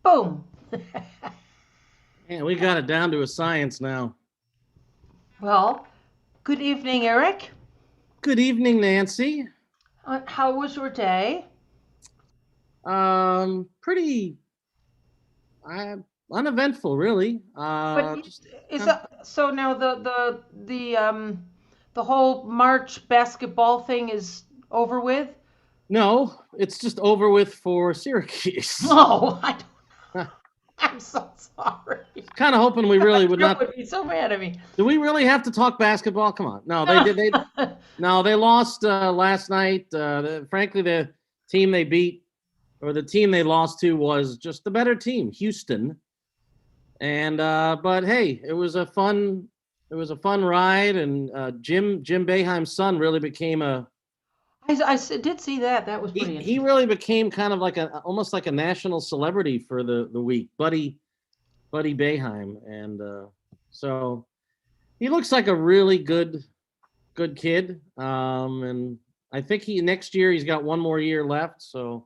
Boom. Yeah, we got it down to a science now. Well, good evening, Eric. Good evening, Nancy. How was your day? Pretty uh, uneventful, really. But Just is kind of, that, so now the whole March basketball thing is over with? no, it's just over with for Syracuse. No, I'm so sorry. Kind of hoping we really would Joe not. would be so mad at me. Do we really have to talk basketball? Come on. No, they No. did. No, they lost last night. Frankly, the team they beat or the team they lost to was just the better team, Houston. And but hey, it was a fun ride, and Jim Boeheim's son really became a Did see that. That was pretty he interesting. really became kind of like almost like a national celebrity for the week, Buddy Boeheim, and so he looks like a really good kid, and I think he next year he's got one more year left, so.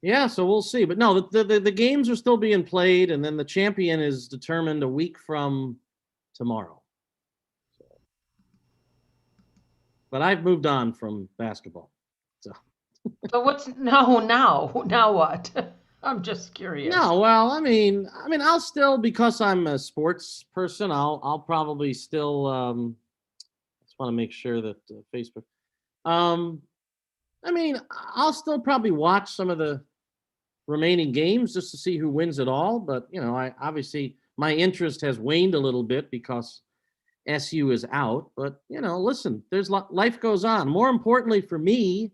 Yeah, so we'll see. But no, the games are still being played, and then the champion is determined a week from tomorrow. But I've moved on from basketball. So So what's no now what? I'm just curious. no, well, I mean, I'll still because I'm a sports person. I'll probably still. Just want to make sure that Facebook. Um, I mean, I'll still probably watch some of the remaining games just to see who wins it all. But I obviously my interest has waned a little bit because SU is out. But listen, there's life goes on. More importantly for me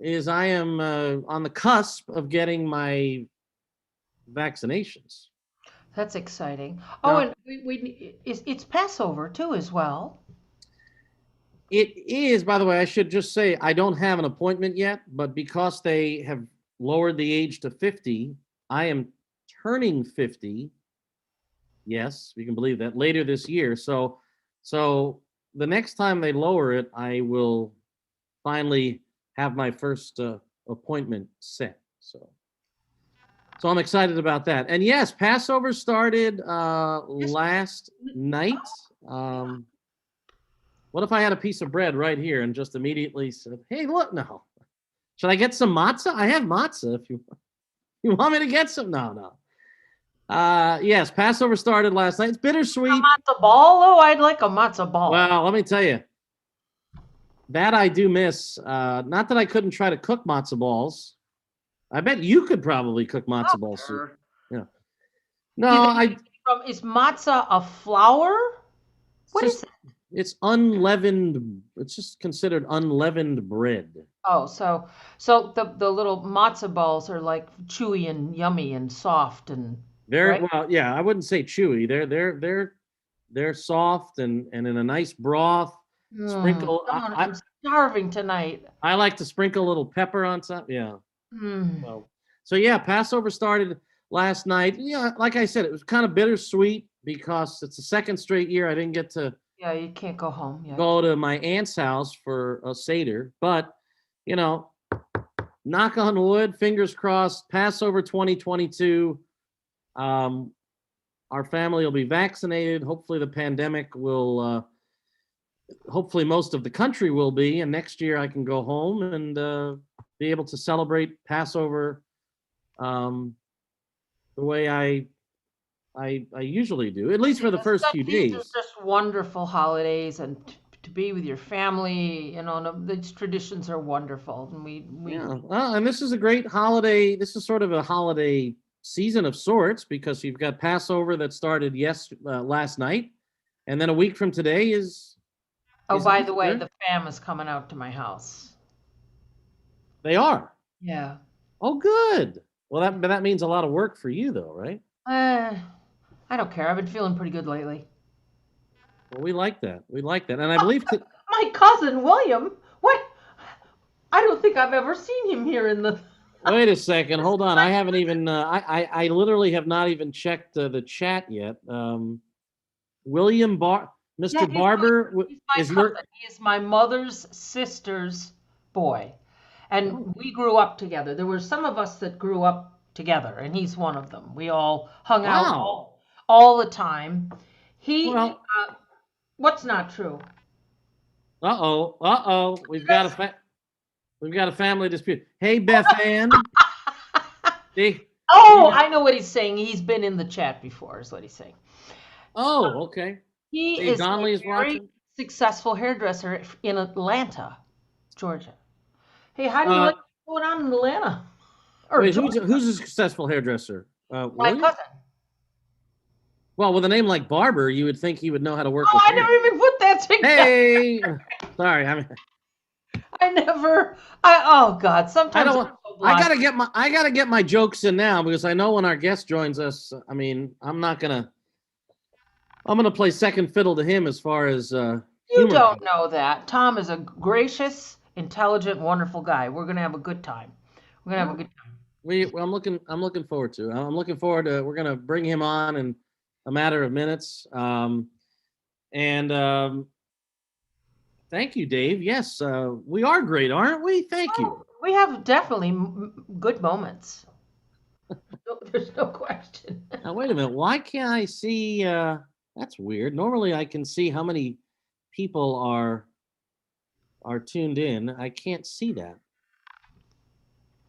is I am on the cusp of getting my vaccinations. That's exciting. Oh, Now and it's Passover too as well. it is, by the way, I should just say I don't have an appointment yet, but because they have lowered the age to 50, I am turning 50. Yes, you can believe that later this year. So the next time they lower it, I will finally have my first appointment set. So I'm excited about that. And yes, Passover started Yes. last night. Um, what if I had a piece of bread right here and just immediately said, "Hey, look, no, should I get some matzah? I have matzah. If you want me to get some, no." Yes, Passover started last night. It's A bittersweet. matzo ball? Oh, I'd like a matzo ball. Well, let me tell you, that I do miss. Not that I couldn't try to cook matzo balls. I bet you could probably cook Oh, matzo ball soup. sure. Yeah. No, Do they I. is matzah a flour? It's What is just it? it's unleavened. It's just considered unleavened bread. Oh, so the little matzo balls are like chewy and yummy and soft and Very right? well. Yeah, I wouldn't say chewy. They're soft and in a nice broth. Sprinkle. Come on, I'm starving tonight. I like to sprinkle a little pepper on top. Yeah. Mm. So so yeah, Passover started last night. Yeah, like I said, it was kind of bittersweet because it's the second straight year I didn't get to Yeah, you can't go home yet. go to my aunt's house for a Seder. But, you know, knock on wood, fingers crossed, Passover 2022. Um, our family will be vaccinated. Hopefully, the pandemic will, hopefully, most of the country will be. And next year, I can go home and be able to celebrate Passover um, the way I usually do, at least for the first few These are days. just wonderful holidays, and to be with your family, these traditions are wonderful, and we Yeah, and this is a great holiday. This is sort of a holiday season of sorts because you've got Passover that started last night, and then a week from today Oh, is by the way, Easter. the fam is coming out to my house. They are. Yeah. Oh, good. Well, that means a lot of work for you, though, right? Uh, I don't care. I've been feeling pretty good lately. Well, we like that. We like that, and I believe. My cousin William. What? I don't think I've ever seen him here in the. Wait a second. Hold on. I haven't even. I literally have not even checked the chat yet. William Yeah, Mr. Barber he's my is your. cousin. He is my mother's sister's boy. Oh, And we grew up together. There were some of us that grew up. together, and he's one of them. We all hung out Wow. all the time. He, Well, what's not true? We've got a family dispute. Hey, Beth Ann. See, Oh, you- I know what he's saying. He's been in the chat before, is what he's saying. oh, okay. He Dave is Donnelly a is very watching. successful hairdresser in Atlanta, Georgia. Hey, how do you Uh, like what's going on in Atlanta or wait, Georgia? who's a successful hairdresser? My William? cousin. Well, with a name like Barber, you would think he would know how to work Oh, with I hair. never even put that together. Hey, sorry. I mean, I never. Oh God. I Sometimes don't I'm want. so blind. I gotta get my jokes in now because I know when our guest joins us. I mean, I'm gonna play second fiddle to him as far as You humor don't goes. know that. Tom is a gracious, intelligent, wonderful guy. We're gonna have a good time. We're gonna have a Well, good time. I'm looking forward to. I'm looking forward to. We're gonna bring him on in a matter of minutes. And thank you, Dave. Yes, we are great, aren't we? Thank you. Oh, we have definitely good moments. There's no question. Now wait a minute. Why can't I see? That's weird. Normally I can see how many people are tuned in. I can't see that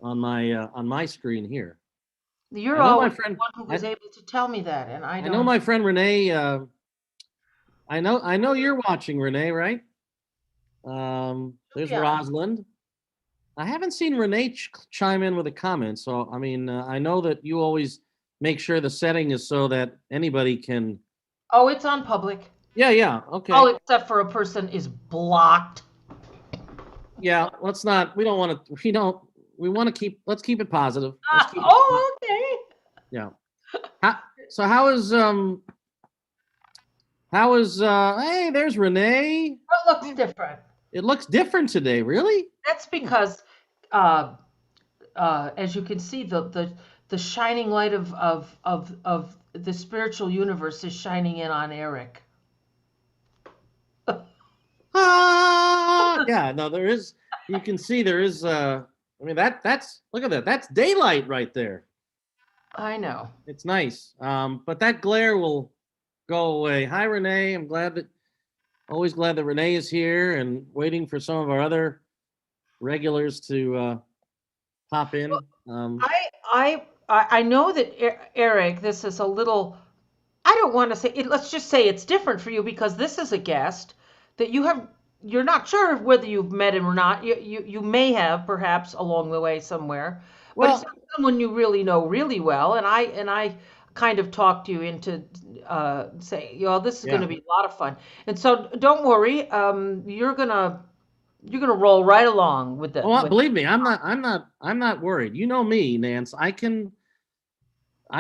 on my screen here. You're I know my always the friend. one who was I, able to tell me that, and I I know don't. my friend Renee. I know you're watching, Renee, right? There's Yeah. Rosalind. I haven't seen Renee chime in with a comment, so I mean, I know that you always make sure the setting is so that anybody can. Oh, it's on public. Yeah, okay. All except for a person is blocked. Yeah, let's not. We don't want to. We don't. We want to keep. Let's keep it positive. Let's keep it, Oh, okay. yeah. So how is Hey, there's Renee. It looks different. It looks different today. Really? That's because, as you can see, the shining light of the spiritual universe is shining in on Eric. Yeah. No, there is. You can see there is. I mean that's look at that. That's daylight right there. I know. It's nice. But that glare will go away. Hi, Renee. Always glad that Renee is here and waiting for some of our other regulars to pop in. I know that Eric, this is a little. I don't want to say it. Let's just say it's different for you because this is a guest that you're not sure whether you've met him or not. You may have perhaps along the way somewhere, but Well, it's not someone you really know really well. And I kind of talked you into saying, this is going to yeah. be a lot of fun. And so don't worry, you're gonna roll right along with it. Well, believe me, I'm not worried. You know me, Nance. I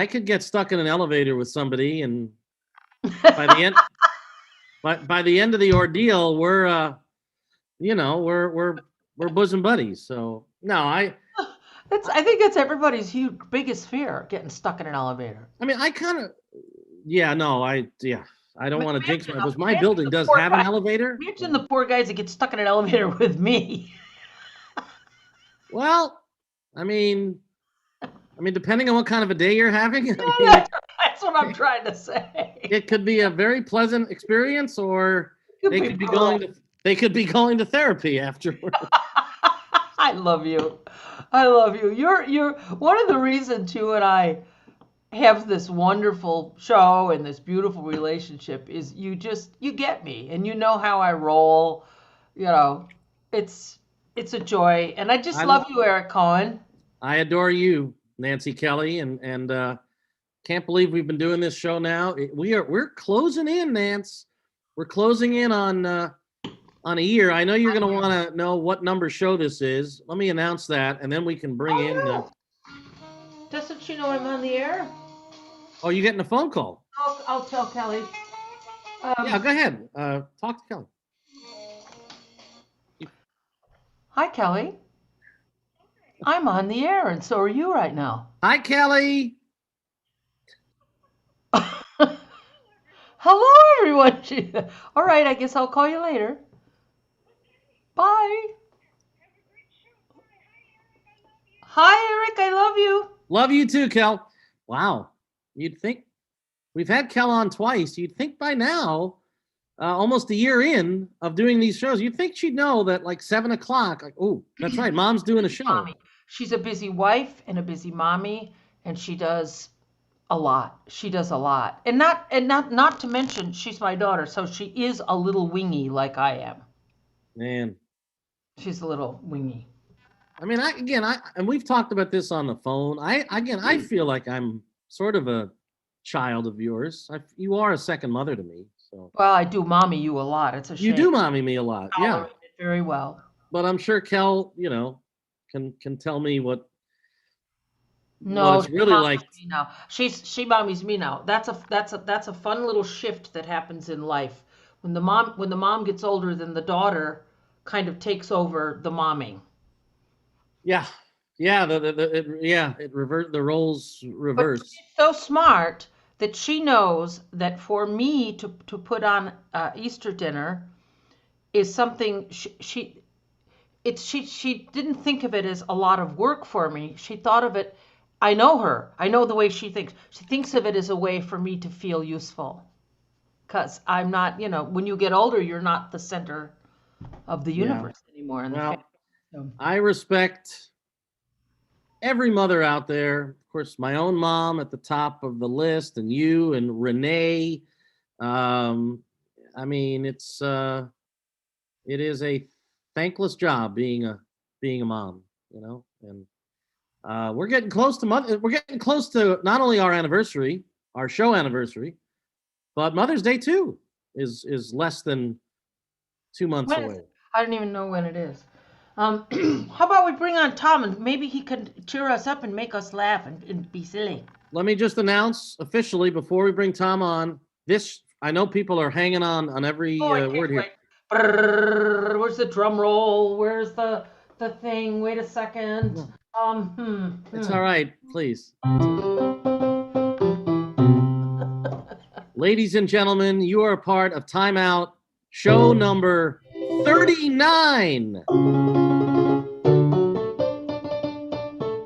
could get stuck in an elevator with somebody, and by the end, by the end of the ordeal, we're we're bosom buddies. So no, I think that's everybody's biggest fear, getting stuck in an elevator. I mean, I kind of, yeah, no, I don't want to jinx it because my building does poor have an guy. elevator. Imagine the poor guys that get stuck in an elevator with me. Well, I mean, depending on what kind of a day you're having, I mean, That's what I'm trying to say. it could be a very pleasant experience, or they could be going to therapy afterward. I love you. I love you. You're one of the reasons you and I have this wonderful show and this beautiful relationship is you get me and you know how I roll. It's a joy, and I just love you, Eric Cohen. I adore you, Nancy Kelly, and can't believe we've been doing this show now. We're closing in, Nance. We're closing in on a year. I know you're going to want to know what number show this is. Let me announce that, and then we can bring in. Doesn't she know I'm on the air? Oh, you're getting a phone call. I'll tell Kelly. Yeah, go ahead. Talk to Kelly. Hi, Kelly. I'm on the air, and so are you right now. Hi, Kelly. Hello, everyone. All right, I guess I'll call you later. Bye. Hi, Eric. I love you. Love you too, Kel. Wow. You'd think we've had Kel on twice. You'd think by now, almost a year in of doing these shows, you'd think she'd know that like 7 o'clock, like, oh, that's right, Mom's doing a show. Mommy. She's a busy wife and a busy mommy, and she does a lot. She does a lot. And not to mention she's my daughter, so she is a little wingy like I am. Man. She's a little wingy. I mean, and we've talked about this on the phone. I feel like I'm sort of a child of yours. You are a second mother to me. So. Well, I do mommy you a lot. It's a shame. You do mommy me a lot, yeah. It very well. But I'm sure Kel, can tell me what it's really like. Now. She mommies me now. That's a fun little shift that happens in life when the mom gets older, then the daughter kind of takes over the momming. Yeah. The roles reverse. But she's so smart that she knows that for me to put on Easter dinner is something she didn't think of it as a lot of work for me. She thought of it. I know her. I know the way she thinks. She thinks of it as a way for me to feel useful. Because I'm not, when you get older, you're not the center of the universe anymore. I respect every mother out there. Of course, my own mom at the top of the list, and you and Renee. I mean, it is a thankless job being a mom, and we're getting close to We're getting close to not only our anniversary, our show anniversary, but Mother's Day too is less than 2 months away. I don't even know when it is. How about we bring on Tom, and maybe he can cheer us up and make us laugh and be silly. Let me just announce officially before we bring Tom on this. I know people are hanging on every word here. Brrr, where's the drum roll? Where's the thing? Wait a second. It's all right, please. Ladies and gentlemen, you are a part of Time Out, show number 39.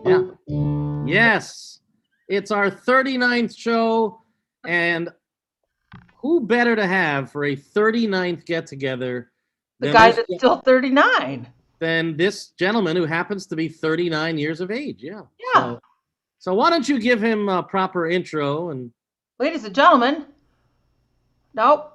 Yeah. Yes. It's our 39th show, and who better to have for a 39th get-together? The guy that's still 39. Than this gentleman who happens to be 39 years of age. Yeah. Yeah. So why don't you give him a proper intro? And ladies and gentlemen, nope.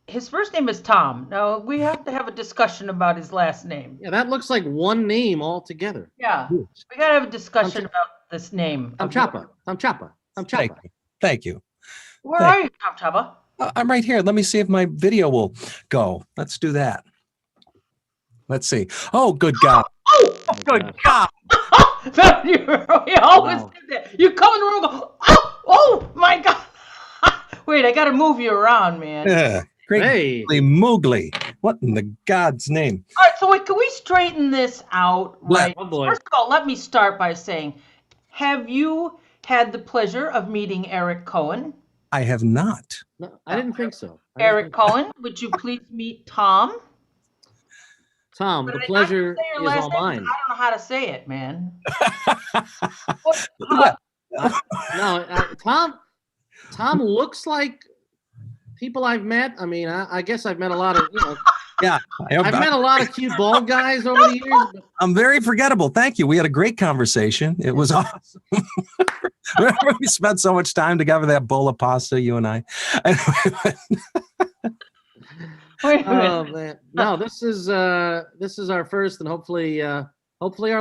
His first name is Tom. Now, we have to have a discussion about his last name. Yeah, that looks like one name altogether. Yeah. We got to have a discussion about this name. Tom Ciappa. Tom Ciappa. Tom Ciappa. Thank you. Where are you, Tom Ciappa? I'm right here. Let me see if my video will go. Let's do that. Let's see. Oh, good God. Oh, good God. We always do that. You come in the room and go, oh my God. Wait, I got to move you around, man. Yeah. Great. Moogly. What in the God's name? All right, so can we straighten this out? Right. Oh, boy. First of all, let me start by saying, have you had the pleasure of meeting Eric Cohen? I have not. No, I didn't think so. Eric Cohen, would you please meet Tom? Tom, the pleasure is all mine. I don't know how to say it, man. Tom looks like people I've met. I mean, I guess I've met a lot of, Yeah, I've met a lot of cute bald guys over the years. But I'm very forgettable. Thank you. We had a great conversation. It was awesome. Remember, we spent so much time together, that bowl of pasta, you and I. Wait a minute. Oh man, no! This is our first and hopefully our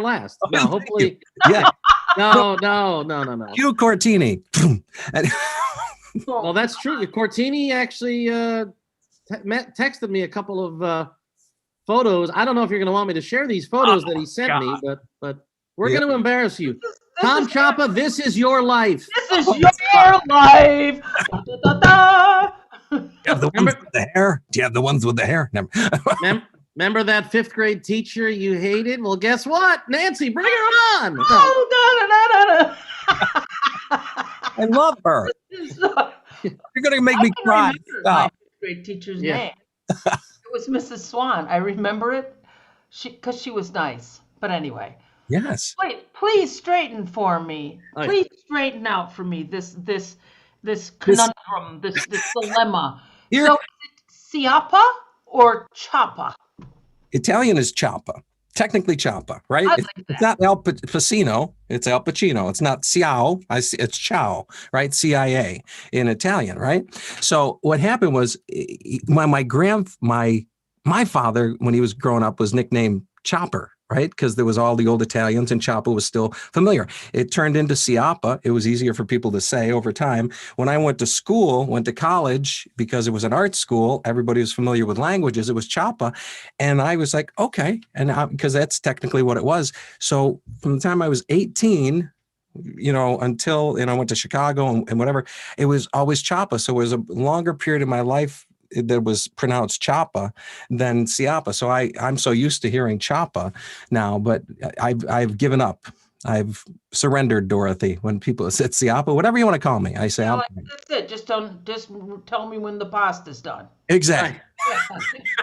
last. No, hopefully. Yeah. No. Hugh Cortini. Well, that's true. Cortini actually texted me a couple of photos. I don't know if you're going to want me to share these photos that he sent me, but we're going to embarrass you. Tom Ciappa, this is your life. This is your life. Do you have the ones with the hair? Do you have the ones with the hair? Never. Remember that 5th grade teacher you hated? Well, guess what? Nancy, bring her on. I love her. You're going to make me cry. My 5th grade teacher's name. It was Mrs. Swan. I remember it because she was nice. But anyway. Yes. Wait, please straighten for me. Oh, yeah. Please straighten out for me this This conundrum, this dilemma. here, So is it Ciappa or Ciappa? Italian is Ciappa. Technically Ciappa, right? I It's, like it's that. not El Pacino, it's El Pacino. It's not Ciao, it's Ciao, right? CIA in Italian, right? So what happened was my father, when he was growing up, was nicknamed Chopper, right? Because there was all the old Italians and Ciappa was still familiar. It turned into Ciappa. It was easier for people to say over time. When I went to college, because it was an art school, everybody was familiar with languages. It was Ciappa. And I was like, okay. And because that's technically what it was. So from the time I was 18, until, I went to Chicago and whatever, it was always Ciappa. So it was a longer period of my life that was pronounced Ciappa than Ciappa. So I'm so used to hearing Ciappa now, but I've given up. I've surrendered, Dorothy. When people say Ciappa, whatever you want to call me, I say, You know, I'm like, that's it. Just tell me when the pasta's done. exactly.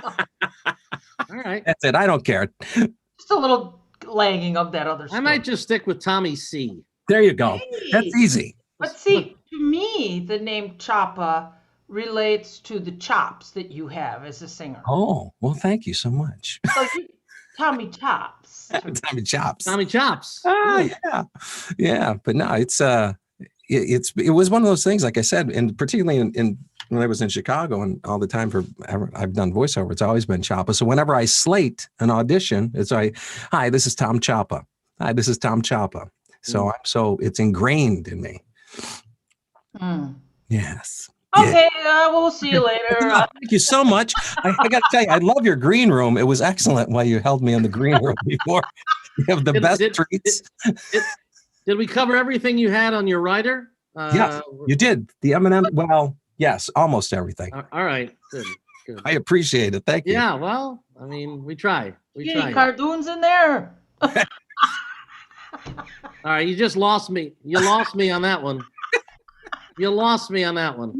All right. That's it. I don't care. Just a little lagging of that other I stuff. might just stick with Tommy C. There you go. That's Hey, easy. but see, to me, the name Ciappa relates to the chops that you have as a singer. Oh, well, thank you so much. So Tommy Chops. Tommy Chops. Tommy Chops. Yeah. Yeah. But no, it was one of those things, like I said, and particularly in when I was in Chicago and all the time I've done voiceover, it's always been Ciappa. So whenever I slate an audition, hi, this is Tom Ciappa. Hi, this is Tom Ciappa. So it's ingrained in me. Mm. Yes. Okay, we'll see you later. No, thank you so much. I got to tell you, I love your green room. It was excellent while you held me in the green room before. You have the best treats. Did we cover everything you had on your writer? Yes, you did. The M&M. Well, yes, almost everything. All right. Good. I appreciate it. Thank you. Yeah. Well, I mean, we try. Any cartoons in there? All right. You just lost me. You lost me on that one. You lost me on that one.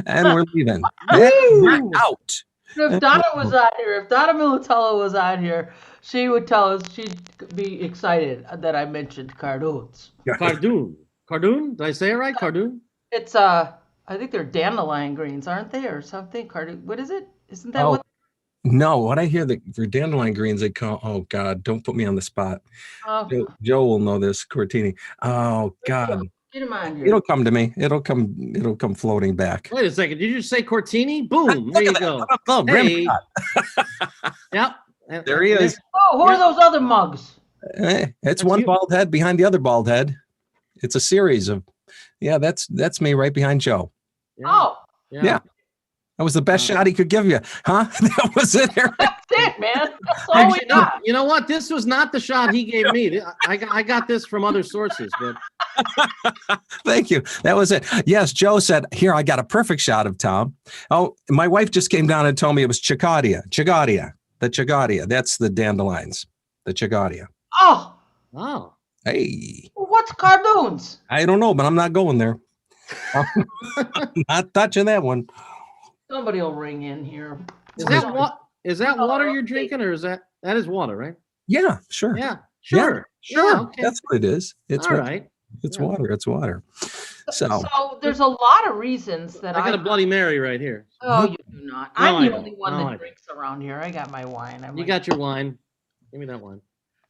And we're leaving. We're out. If Donna was out here, if Donna Militello was out here, she would tell us, she'd be excited that I mentioned cartoons. Cardoon. Did I say it right? Cardoon? It's I think they're dandelion greens, aren't they, or something? Cardoon. What is it? Isn't that what? No, what I hear that for dandelion greens they call. Oh God, don't put me on the spot. Joe will know this. Cortini. Oh God. Get him on here. It'll come to me. It'll come floating back. Wait a second. Did you just say Cortini? Boom. There you go. Hey. Yep. There he is. Oh, who are those other mugs? It's one bald head behind the other bald head. It's a series of, that's me right behind Joe. Yeah. Oh. Yeah. That was the best shot he could give you, huh? That was it. That's it, man. That's all we got. You know what? This was not the shot he gave me. I got this from other sources, but. Thank you. That was it. Yes, Joe said, here, I got a perfect shot of Tom. Oh, my wife just came down and told me it was Chigadia. The Chigadia. That's the dandelions. The Chigadia. Oh. Hey. What's cartoons? I don't know, but I'm not going there. I'm not touching that one. Somebody will ring in here. Is that water you're drinking, or is that is water, right? Yeah, sure. Yeah, sure. Yeah, okay. That's what it is. It's all right. It's water. It's water. So there's a lot of reasons that I got a Bloody Mary right here. Oh, you do not. No, I'm I the only don't. one No, that drinks around here. I got my wine. You got your wine. Give me that wine.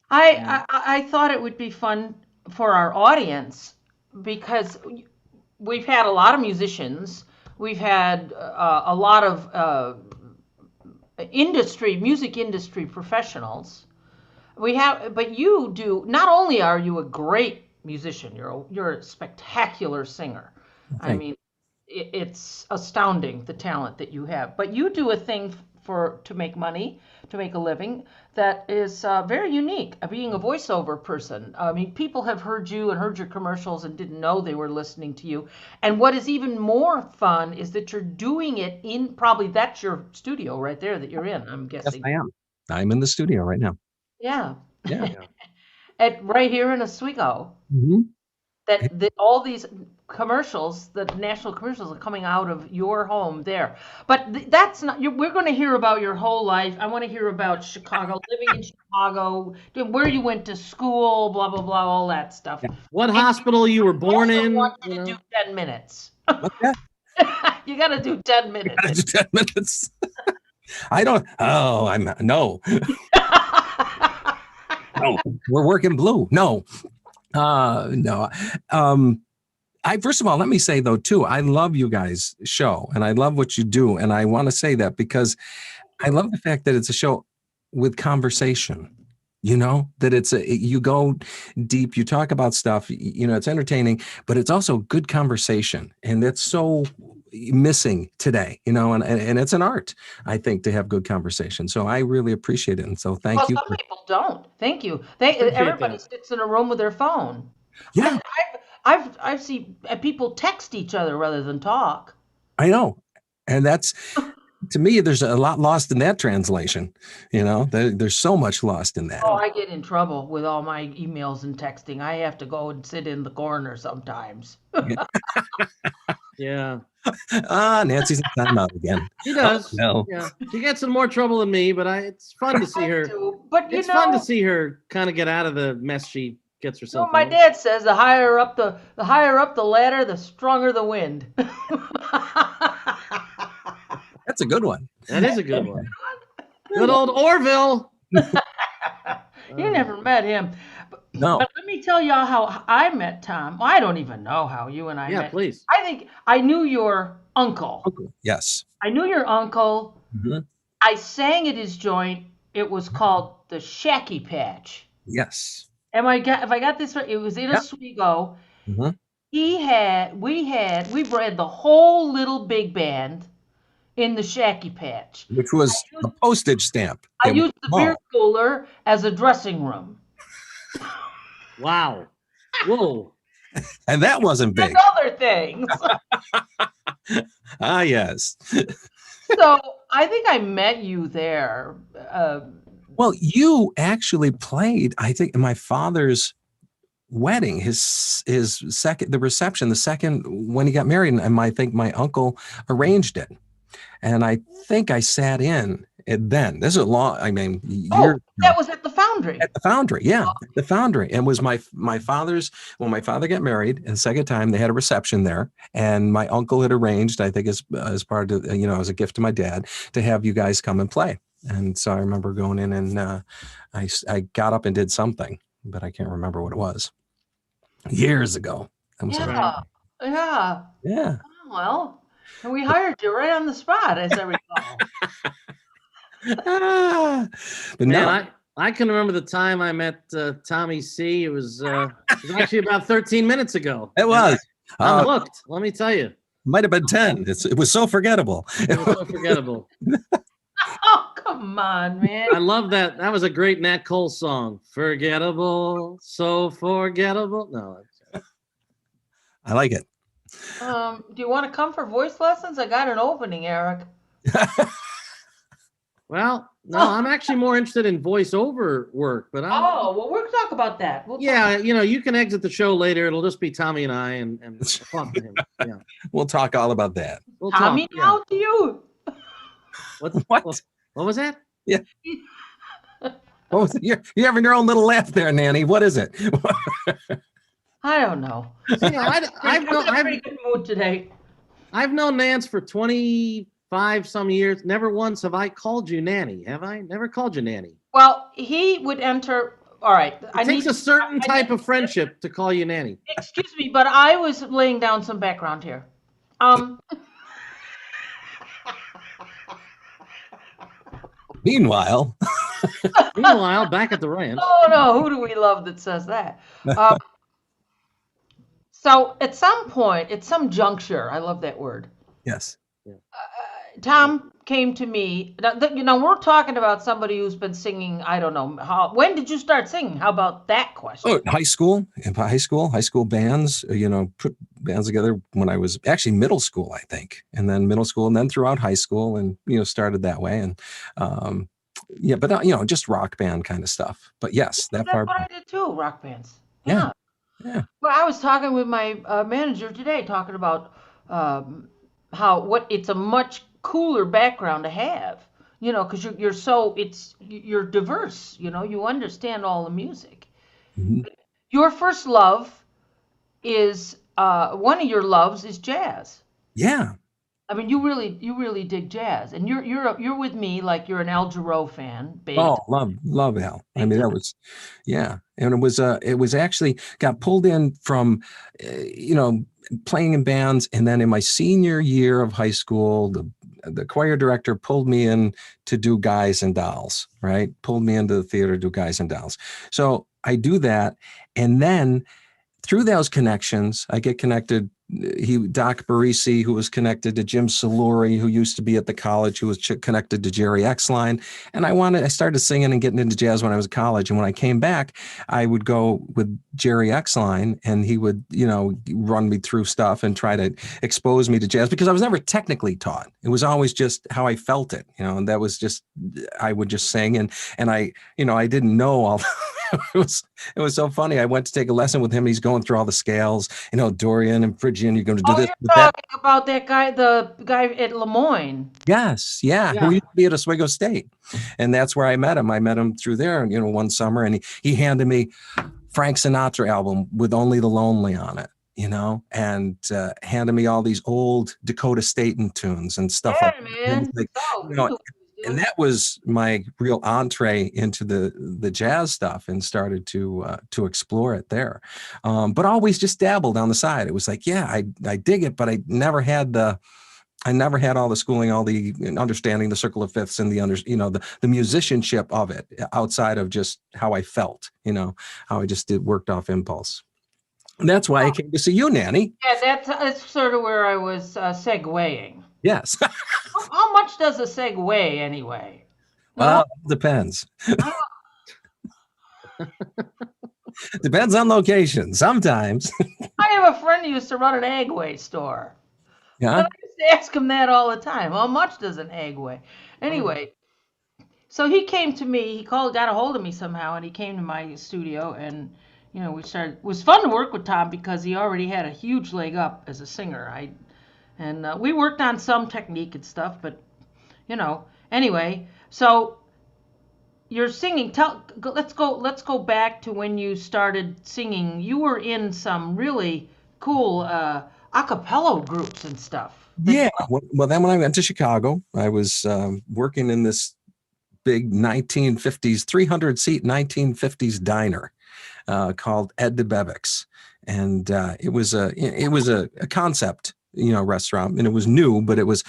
I thought it would be fun for our audience because we've had a lot of musicians. We've had a lot of music industry professionals. But you do. Not only are you a great musician, you're a spectacular singer. I mean, it's astounding the talent that you have. But you do a thing to make money, to make a living that is very unique. Being a voiceover person, I mean, people have heard you and heard your commercials and didn't know they were listening to you. And what is even more fun is that you're doing it probably that's your studio right there that you're in, I'm guessing. Yes, I am. I'm in the studio right now. Yeah. Yeah. Right here in Oswego. Mm-hmm. that all these commercials, the national commercials, are coming out of your home there. But that's not. We're going to hear about your whole life. I want to hear about Chicago, living in Chicago, where you went to school, blah blah blah, all that stuff. What hospital you were born I in? want you to do 10 minutes. What's that? You got to do 10 minutes. 10 minutes. I don't. Oh, no. No, we're working blue. No. No. First of all, let me say though, too, I love you guys' show and I love what you do. And I want to say that because I love the fact that it's a show with conversation, that you go deep, you talk about stuff, it's entertaining, but it's also good conversation. And that's so missing today, and it's an art, I think, to have good conversation. So I really appreciate it. And so thank you. Some people don't. Thank you. Everybody sits in a room with their phone. Yeah. I've seen people text each other rather than talk. I know. And that's, to me, there's a lot lost in that translation. There's so much lost in that. Oh, I get in trouble with all my emails and texting. I have to go and sit in the corner sometimes. Yeah. Nancy's in timeout again. She does. Oh, no. Yeah. She gets in more trouble than me, but it's fun to see her. It's fun to see her kind of get out of the mess she gets herself. My dad says the higher up the ladder, the stronger the wind. That's a good one. That is a good one. Good old Orville. You never met him. No. But let me tell y'all how I met Tom. Well, I don't even know how you and I met. Yeah, please. I think I knew your uncle. Yes. I knew your uncle. Mm-hmm. I sang at his joint. It was called the Shacky Patch. Yes. If I got this right, it was in Oswego. Mm-hmm. We bred the whole little big band in the Shacky Patch, which was a postage stamp. I used the beer cooler as a dressing room. Wow. Whoa. And that wasn't big. And other things. Yes. So I think I met you there. Well, you actually played, I think, in my father's wedding, the reception, when he got married, and I think my uncle arranged it. And I think I sat in it then. This is a long, that was at the Foundry. At the Foundry, yeah. At the Foundry. And was my father's, when my father got married, and the second time they had a reception there. And my uncle had arranged, I think as part of, as a gift to my dad, to have you guys come and play. And so I remember going in and I got up and did something, but I can't remember what it was. Years ago. Yeah. Yeah. Oh, well, and we hired you right on the spot, as I recall. But man, I can remember the time I met Tommy C. It was actually about 13 minutes ago. It was. I'm hooked. Let me tell you. Might have been 10. It was so forgettable. It was so forgettable. Oh, come on, man. I love that. That was a great Nat Cole song. Forgettable, so forgettable. No. I like it. Do you want to come for voice lessons? I got an opening, Eric. Well, no, I'm actually more interested in voiceover work, but well, we'll talk about that. You can exit the show later. It'll just be Tommy and I and talk to him. Yeah. We'll talk all about that. Tommy now to you. What was that? Yeah. You're having your own little laugh there, Nanny. What is it? I don't know. I'm in a pretty good mood today. I've known Nance for 25 some years. Never once have I called you Nanny. Have I? Never called you Nanny. Well, he would enter. All right. It takes a certain type of friendship to call you Nanny. Excuse me, but I was laying down some background here. Meanwhile, back at the ranch. Oh no, who do we love that says that? So at some point, at some juncture, I love that word. Yes. Tom came to me. Now we're talking about somebody who's been singing. I don't know when did you start singing? How about that question? Oh, high school bands. Put bands together when I was actually middle school, I think, and then middle school, and then throughout high school, and started that way, and but just rock band kind of stuff. But yes, that part. That's what I did too. Rock bands. Yeah. Yeah. Well, I was talking with my manager today, talking about it's a much cooler background to have, because you're diverse, you understand all the music. Mhm. Your first love is one of your loves is jazz. Yeah. I mean, you really dig jazz, and you're with me like you're an Al Jarreau fan, Oh, Beethoven. love Al. I mean, that was, yeah. And it was actually got pulled in from, you know, playing in bands. And then in my senior year of high school, the choir director pulled me in to do Guys and Dolls, right? Pulled me into the theater to do Guys and Dolls. So I do that. And then through those connections, I get connected. Doc Barisi, who was connected to Jim Saluri, who used to be at the college, who was connected to Jerry Exline. And I started singing and getting into jazz when I was in college. And when I came back, I would go with Jerry Exline and he would, run me through stuff and try to expose me to jazz because I was never technically taught. It was always just how I felt it, and that was just, I would just sing and I didn't know all it was so funny. I went to take a lesson with him. And he's going through all the scales, Dorian and Phrygian. You're going to do Oh, this, you're with that. talking about that guy, the guy at Lemoyne. Yes, yeah. Who Yeah. used to be at Oswego State, and that's where I met him. I met him through there, one summer, and he handed me Frank Sinatra album with Only the Lonely on it, and handed me all these old Dakota Staten tunes and stuff like Yeah, that. And man. it's like, So, you he know, knew what he was and doing. that was my real entree into the jazz stuff, and started to explore it there, but always just dabbled on the side. It was like, yeah, I dig it, but I never had all the schooling, all the understanding the circle of fifths and the musicianship of it outside of just how I felt, how I just worked off impulse. And that's why I came to see you, Nanny. Yeah, that's sort of where I was segueing. Yes. How much does a seg weigh anyway? No? Well, it depends. I Depends on location. Sometimes. I have a friend who used to run an egg weigh store. Yeah. And I used to ask him that all the time. How much does an egg weigh? Anyway, so he came to me, got a hold of me somehow, and he came to my studio, and we started. It was fun to work with Tom because he already had a huge leg up as a singer. We worked on some technique and stuff, but anyway. So you're singing. Let's go back to when you started singing. You were in some really cool acapella groups and stuff. Yeah. Well, then when I went to Chicago, I was working in this big 1950s, 300-seat 1950s diner called Ed DeBevick's. And it was a concept, restaurant, and it was new, but it was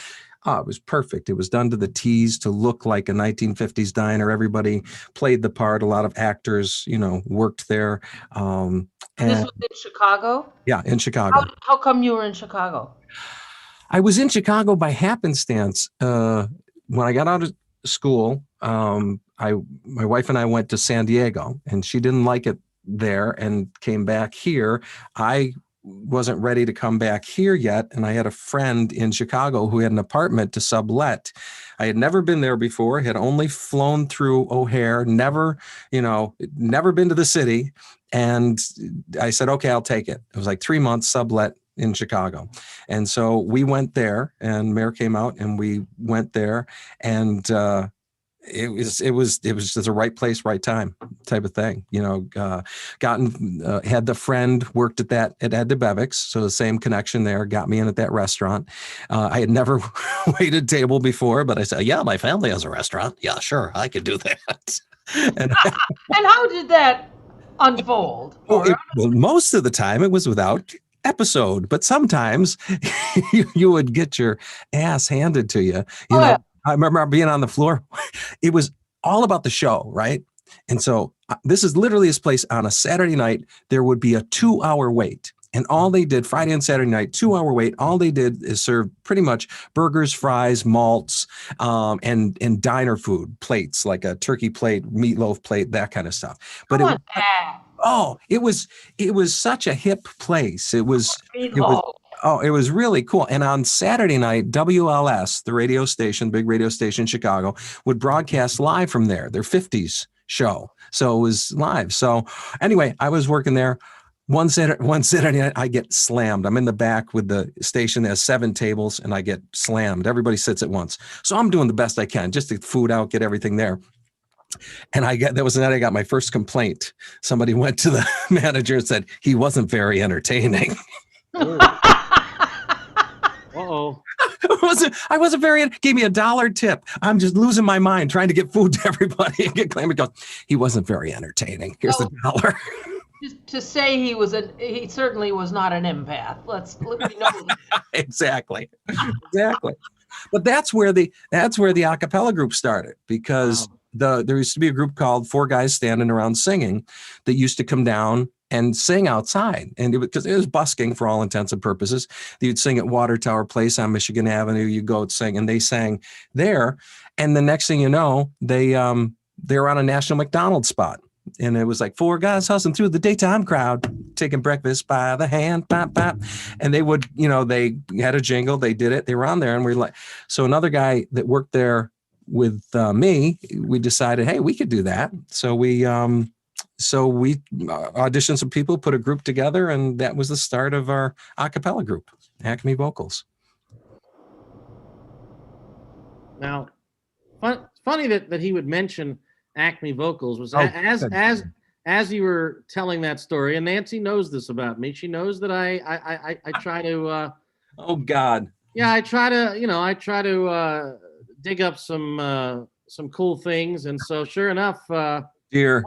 perfect. It was done to the T's to look like a 1950s diner. Everybody played the part. A lot of actors, worked there. And this was in Chicago? Yeah, in Chicago. How come you were in Chicago? I was in Chicago by happenstance. When I got out of school, my wife and I went to San Diego, and she didn't like it there and came back here. I wasn't ready to come back here yet, and I had a friend in Chicago who had an apartment to sublet. I had never been there before, had only flown through O'Hare, never been to the city, and I said, okay, I'll take it. It was like 3 months sublet in Chicago. And so we went there, and Mayor came out, and we went there, and it was just the right place, right time type of thing, had the friend worked at Ed DeBevick's. So the same connection there got me in at that restaurant. I had never waited table before, but I said, yeah, my family has a restaurant. Yeah, sure. I could do that. And how did that unfold? Well, most of the time it was without episode, but sometimes you would get your ass handed to you. Yeah. I remember being on the floor. It was all about the show, right? And so this is literally this place on a Saturday night. There would be a 2-hour wait. And all they did Friday and Saturday night, 2-hour wait, all they did is serve pretty much burgers, fries, malts, and diner food plates, like a turkey plate, meatloaf plate, that kind of stuff. But it was such a hip place. It was really cool. And on Saturday night, WLS, the radio station, big radio station in Chicago, would broadcast live from there, their 50s show. So it was live. So anyway, I was working there. One Saturday, I get slammed. I'm in the back with the station that has 7 tables, and I get slammed. Everybody sits at once. So I'm doing the best I can just to food out, get everything there. And that was the night I got my first complaint. Somebody went to the manager and said he wasn't very entertaining. Uh-oh. I wasn't very, gave me $1 tip. I'm just losing my mind trying to get food to everybody and get claimed. He goes, he wasn't very entertaining. Here's the $1. To say he certainly was not an empath. We know that. Exactly. But that's where the acapella group started, because there used to be a group called Four Guys Standing Around Singing that used to come down and sing outside, and because it was busking for all intents and purposes. You'd sing at Water Tower Place on Michigan Avenue. You go sing, and they sang there, and the next thing you know, they were on a national McDonald spot. And it was like 4 guys hustling through the daytime crowd, taking breakfast by the hand, pop, pop. And they would, they had a jingle, they did it, they were on there. And we're like, so another guy that worked there with me, we decided, hey, we could do that. So we auditioned some people, put a group together, and that was the start of our a cappella group, Acme Vocals. Now, funny that he would mention Acme Vocals was as you were telling that story, and Nancy knows this about me. She knows that I try to oh God. Yeah, I try to dig up some cool things, and so sure enough, dear.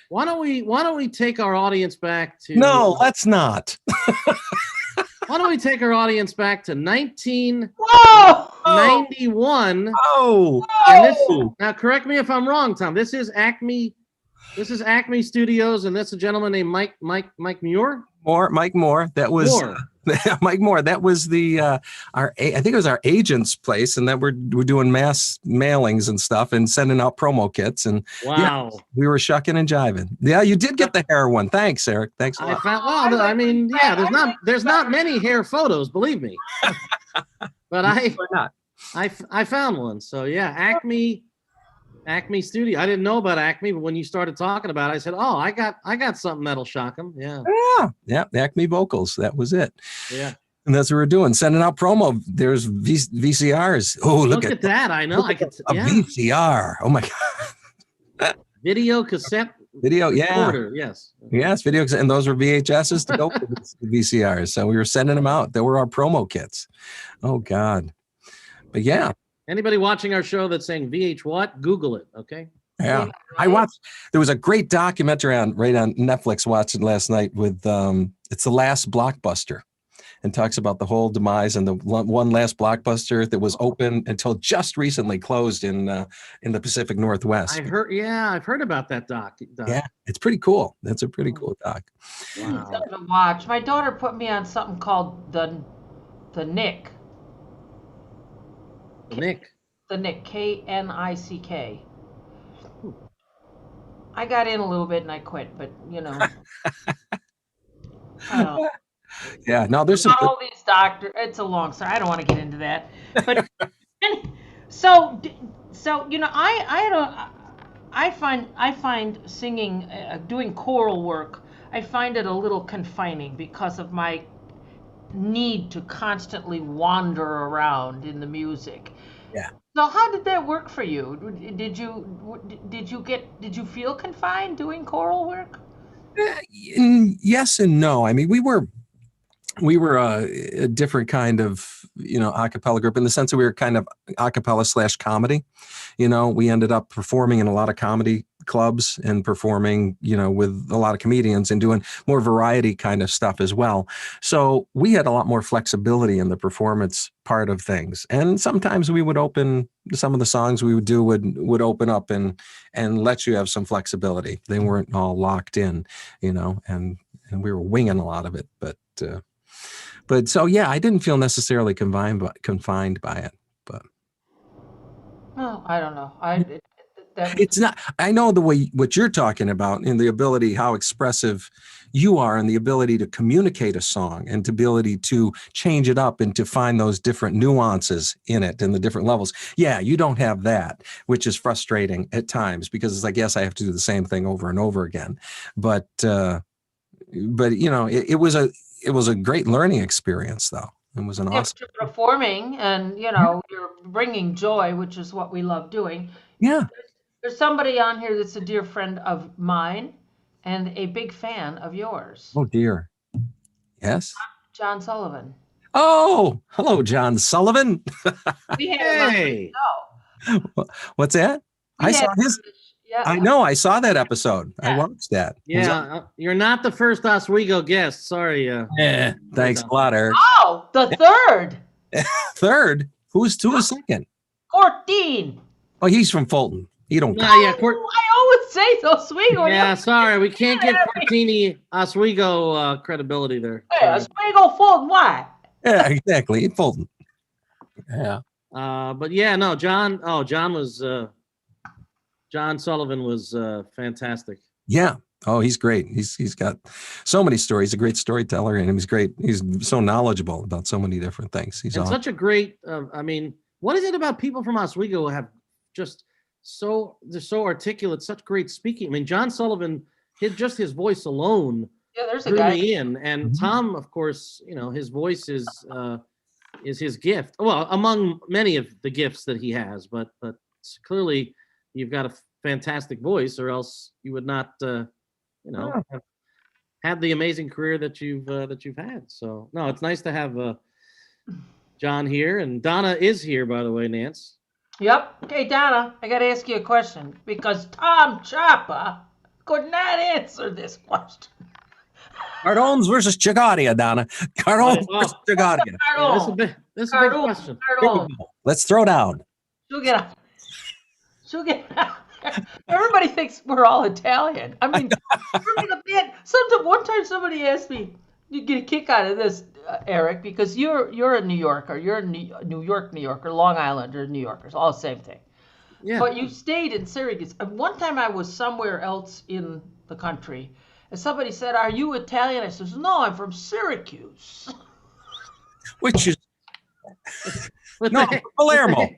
Why don't we take our audience back to No, let's not. Why don't we take our audience back to 1991? Oh, now correct me if I'm wrong, Tom. This is Acme Studios, and that's a gentleman named Mike Muir. Mike Moore. That was Mike Moore. That was I think it was our agent's place, and that we're doing mass mailings and stuff and sending out promo kits. And wow, yeah, we were shucking and jiving. Yeah, you did get the hair one. Thanks, Eric. Thanks a lot. There's not many hair photos, believe me. But I found one. So yeah, Acme Studio. I didn't know about Acme, but when you started talking about it, I said, "Oh, I got something that'll shock them." Yeah. Acme Vocals. That was it. Yeah. And that's what we're doing. Sending out promo. There's VCRs. Oh, look at that. I know. I could. VCR. Oh my God. Video cassette. Video. Yeah. Recorder, yes. Yes. Video. And those were VHSs to go with the VCRs. So we were sending them out. They were our promo kits. Oh God. But yeah. Anybody watching our show that's saying VH what? Google it, okay? Yeah. I watched, there was a great documentary on Netflix, watched it last night with, it's The Last Blockbuster, and talks about the whole demise and the one last Blockbuster that was open until just recently closed in the Pacific Northwest. I've heard about that doc. Yeah, it's pretty cool. That's a pretty cool doc. Wow. Something to watch. My daughter put me on something called the Nick. The Nick, KNICK. I got in a little bit and I quit, but I don't know. Yeah, no, there's some. All these doctors. It's a long story. I don't want to get into that. But so I find singing, doing choral work. I find it a little confining because of my need to constantly wander around in the music. Yeah. So how did that work for you? Did you feel confined doing choral work? Yes and no. I mean, we were a different kind of, a cappella group in the sense that we were kind of a cappella / comedy. We ended up performing in a lot of comedy clubs and performing, with a lot of comedians and doing more variety kind of stuff as well. So we had a lot more flexibility in the performance part of things. And sometimes we would open, some of the songs we would do would open up and let you have some flexibility. They weren't all locked in, and we were winging a lot of it. But so, yeah, I didn't feel necessarily confined by it, but. Oh, I don't know. It's not, I know the way, what you're talking about, and the ability, how expressive you are, and the ability to communicate a song and the ability to change it up and to find those different nuances in it and the different levels. Yeah, you don't have that, which is frustrating at times because it's like, yes, I have to do the same thing over and over again. But but it was a great learning experience, though. It was an awesome. You're performing, and you're bringing joy, which is what we love doing. Yeah. There's somebody on here that's a dear friend of mine and a big fan of yours. Oh dear. Yes. John Sullivan. Oh, hello, John Sullivan. We had him on the show. What's that? I saw his. Yeah. I know. I saw that episode. Yeah. I watched that. Yeah, you're not the first Oswego guest. Sorry. Yeah. Thanks a lot, Eric. Oh, the third. Third? Who's second? 14. Oh, he's from Fulton. You don't. No, yeah, I always say Oswego. yeah, sorry, we can't get Cortini Oswego credibility there. Hey, Oswego, Fulton, why? Yeah, exactly. In Fulton. Yeah. But yeah, no, John Sullivan was fantastic. Yeah. Oh, he's great. He's got so many stories. He's a great storyteller, and he's great. He's so knowledgeable about so many different things. He's awesome. Such a great. What is it about people from Oswego who have just they're so articulate, such great speaking? I mean, John Sullivan, his voice alone drew me in, and Tom, of course, his voice is his gift. Well, among many of the gifts that he has, but clearly you've got a fantastic voice, or else you would not, have had the amazing career that you've had. So no, it's nice to have John here, and Donna is here, by the way, Nance. Yep. Okay, Donna, I got to ask you a question because Tom Ciappa could not answer this question. Cardones versus Chigadia, Donna. Cardones versus Chigadia. Yeah, this is a big question. Let's throw down. She'll get out. Everybody thinks we're all Italian. I mean, one time somebody asked me, you get a kick out of this, Eric, because you're a New Yorker. You're a New Yorker, Long Islander, New Yorkers, all the same thing. Yeah. But you stayed in Syracuse. And one time I was somewhere else in the country, and somebody said, "Are you Italian?" I said, "No, I'm from Syracuse." Which is Palermo.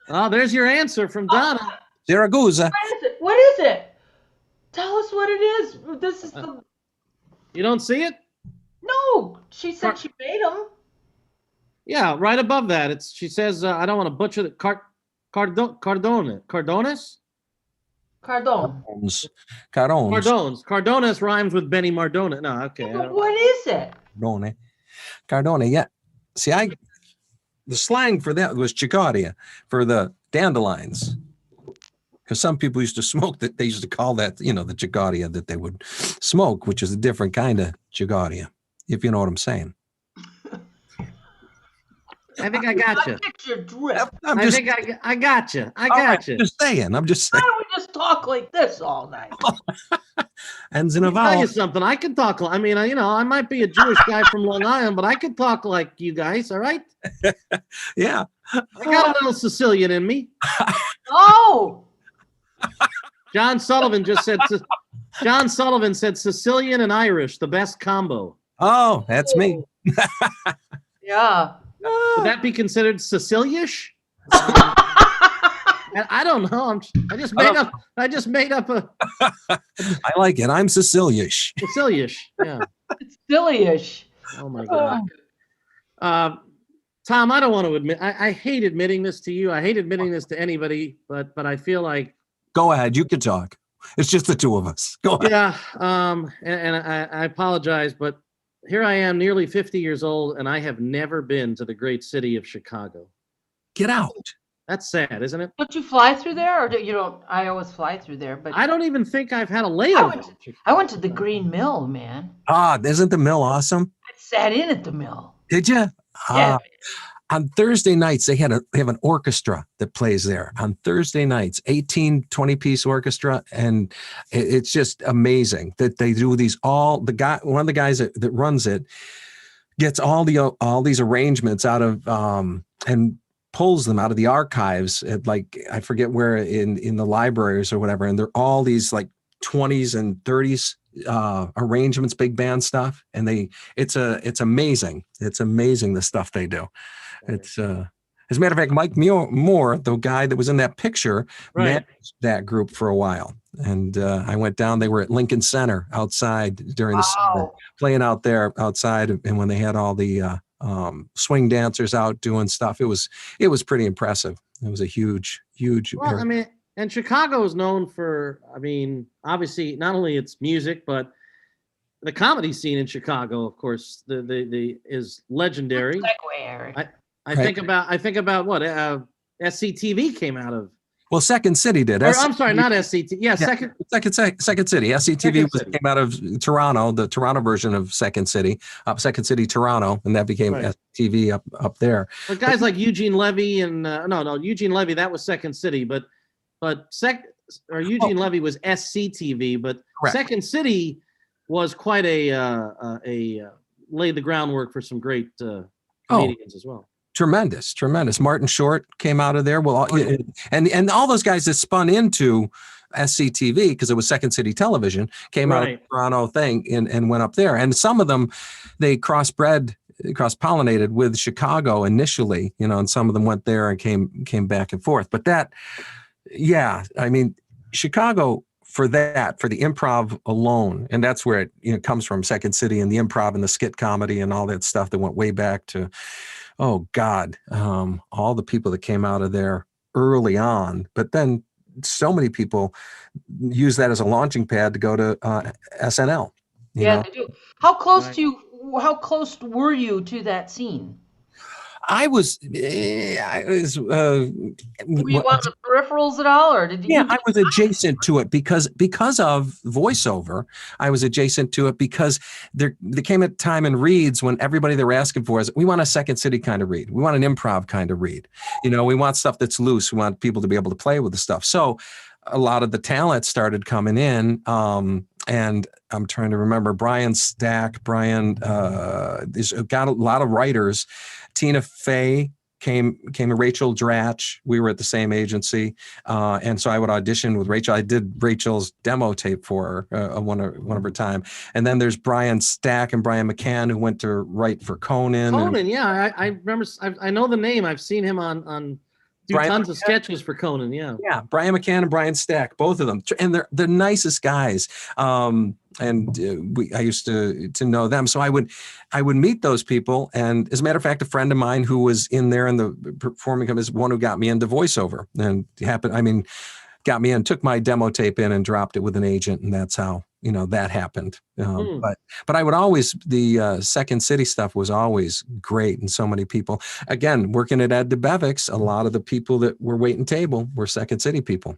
Oh, there's your answer from Donna. Siragusa. What is it? Tell us what it is. This is the. You don't see it? No, she said she made them. Yeah, right above that. She says, I don't want to butcher the Cardones. Cardones rhymes with Benny Mardona. No, okay. Yeah, what is it? Cardone. Yeah. See, the slang for that was Chicadia for the dandelions. Because some people used to smoke that. They used to call that, the Chigadia that they would smoke, which is a different kind of Chigadia, if you know what I'm saying. I think I got you. I get your drift. I got you. I got you. I'm just saying. Why don't we just talk like this all night? Let me tell you something. I can talk. I mean, I might be a Jewish guy from Long Island, but I can talk like you guys. All right? Yeah. I got a little Sicilian in me. Oh. John Sullivan said Sicilian and Irish, the best combo. Oh, that's me. Yeah. Would that be considered Sicilian-ish? I don't know. I just made up a. I like it. I'm Sicilian-ish. Sicilian-ish. Yeah. It's silly-ish. Oh my God. Tom, I don't want to admit. I hate admitting this to you. I hate admitting this to anybody. But I feel like. Go ahead. You can talk. It's just the two of us. Go ahead. Yeah. And I apologize, but here I am, nearly 50 years old, and I have never been to the great city of Chicago. Get out. That's sad, isn't it? Don't you fly through there, or you don't? I always fly through there, but I don't even think I've had a layover. I went to the Green Mill, man. Ah, isn't the mill awesome? I sat in at the mill. Did you? Yeah. On Thursday nights, they have an orchestra that plays there. On Thursday nights, 18, 20-piece orchestra, and it's just amazing that they do these one of the guys that runs it gets all these arrangements out of and pulls them out of the archives at, like, I forget where in the libraries or whatever, and they're all these like 20s and 30s arrangements, big band stuff, and it's amazing. It's amazing the stuff they do. It's As a matter of fact, Mike Moore, the guy that was in that picture, Right. managed that group for a while. And I went down. They were at Lincoln Center outside during the summer, Wow. playing out there outside. And when they had all the swing dancers out doing stuff, it was pretty impressive. It was a huge. Well, I mean, and Chicago is known for, I mean, obviously not only its music, but the comedy scene in Chicago, of course, the is legendary. Segue, Eric. I think about what SCTV came out of. Well, Second City did. Or, I'm sorry, not SCTV. Yeah, Second City. SCTV Second City. came out of Toronto, the Toronto version of Second City, Second City Toronto, and that became Right. SCTV up there. But guys like Eugene Levy and no, Eugene Levy, that was Second City, but Eugene Levy was SCTV, but Correct. Second City was quite a laid the groundwork for some great comedians as well. Tremendous. Martin Short came out of there. Well, and all those guys that spun into SCTV, because it was Second City Television, came out of the Toronto thing and went up there. And some of them, they cross-pollinated with Chicago initially, and some of them went there and came back and forth. But I mean, Chicago, for the improv alone, and that's where it comes from, Second City and the improv and the skit comedy and all that stuff that went way back to, oh God, all the people that came out of there early on. But then so many people use that as a launching pad to go to SNL. They do. How close were you to that scene? I was. Were you on the peripherals at all, or did you? Yeah, I was adjacent to it because of voiceover. I was adjacent to it because there came a time in reads when everybody they were asking for is, we want a Second City kind of read. We want an improv kind of read. We want stuff that's loose. We want people to be able to play with the stuff. So a lot of the talent started coming in. And I'm trying to remember Brian Stack. Brian has got a lot of writers. Tina Fey came Rachel Dratch. We were at the same agency. And so I would audition with Rachel. I did Rachel's demo tape for her one of her time. And then there's Brian Stack and Brian McCann, who went to write for Conan. Yeah. I remember. I know the name. I've seen him on tons of sketches for Conan. Yeah. Brian McCann and Brian Stack, both of them. And they're the nicest guys. I used to know them. So I would meet those people. And as a matter of fact, a friend of mine who was in there in the performing is one who got me into voiceover, and got me in, took my demo tape in and dropped it with an agent. And that's how, that happened. But I would always, the Second City stuff was always great. And so many people, again, working at Ed DeBevick's, a lot of the people that were waiting table were Second City people.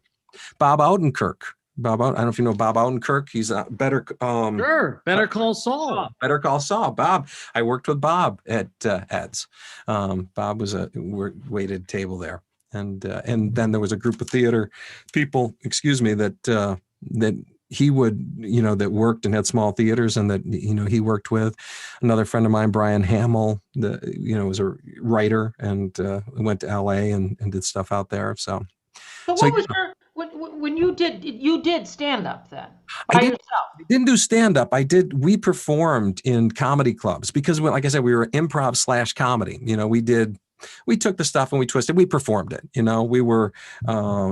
Bob Odenkirk. I don't know if you know Bob Odenkirk. He's Better Call Saul. Better Call Saul. Bob. I worked with Bob at Ed's. Bob was waited table there, and then there was a group of theater people. That he would that worked and had small theaters, and that he worked with. Another friend of mine, Brian Hamill, was a writer and went to L.A. and did stuff out there. So what was your when you did stand up then by yourself? I didn't do stand up. We performed in comedy clubs because, like I said, we were improv / comedy. We took the stuff and we twisted, we performed it. We were,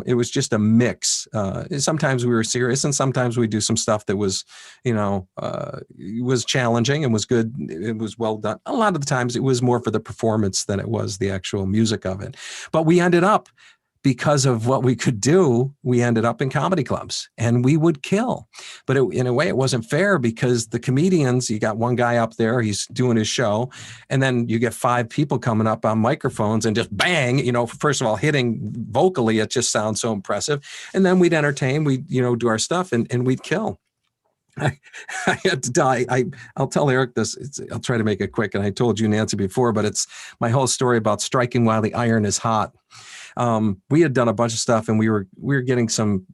it was just a mix. Sometimes we were serious and sometimes we do some stuff that was, was challenging and was good. It was well done. A lot of the times it was more for the performance than it was the actual music of it. But we ended up, because of what we could do, we ended up in comedy clubs and we would kill. But in a way, it wasn't fair because the comedians, you got one guy up there, he's doing his show. And then you get 5 people coming up on microphones and just bang, first of all, hitting vocally, it just sounds so impressive. And then we'd entertain, we'd, do our stuff and we'd kill. I had to die. I'll tell Eric this. I'll try to make it quick. And I told you, Nancy, before, but it's my whole story about striking while the iron is hot. We had done a bunch of stuff and we were getting some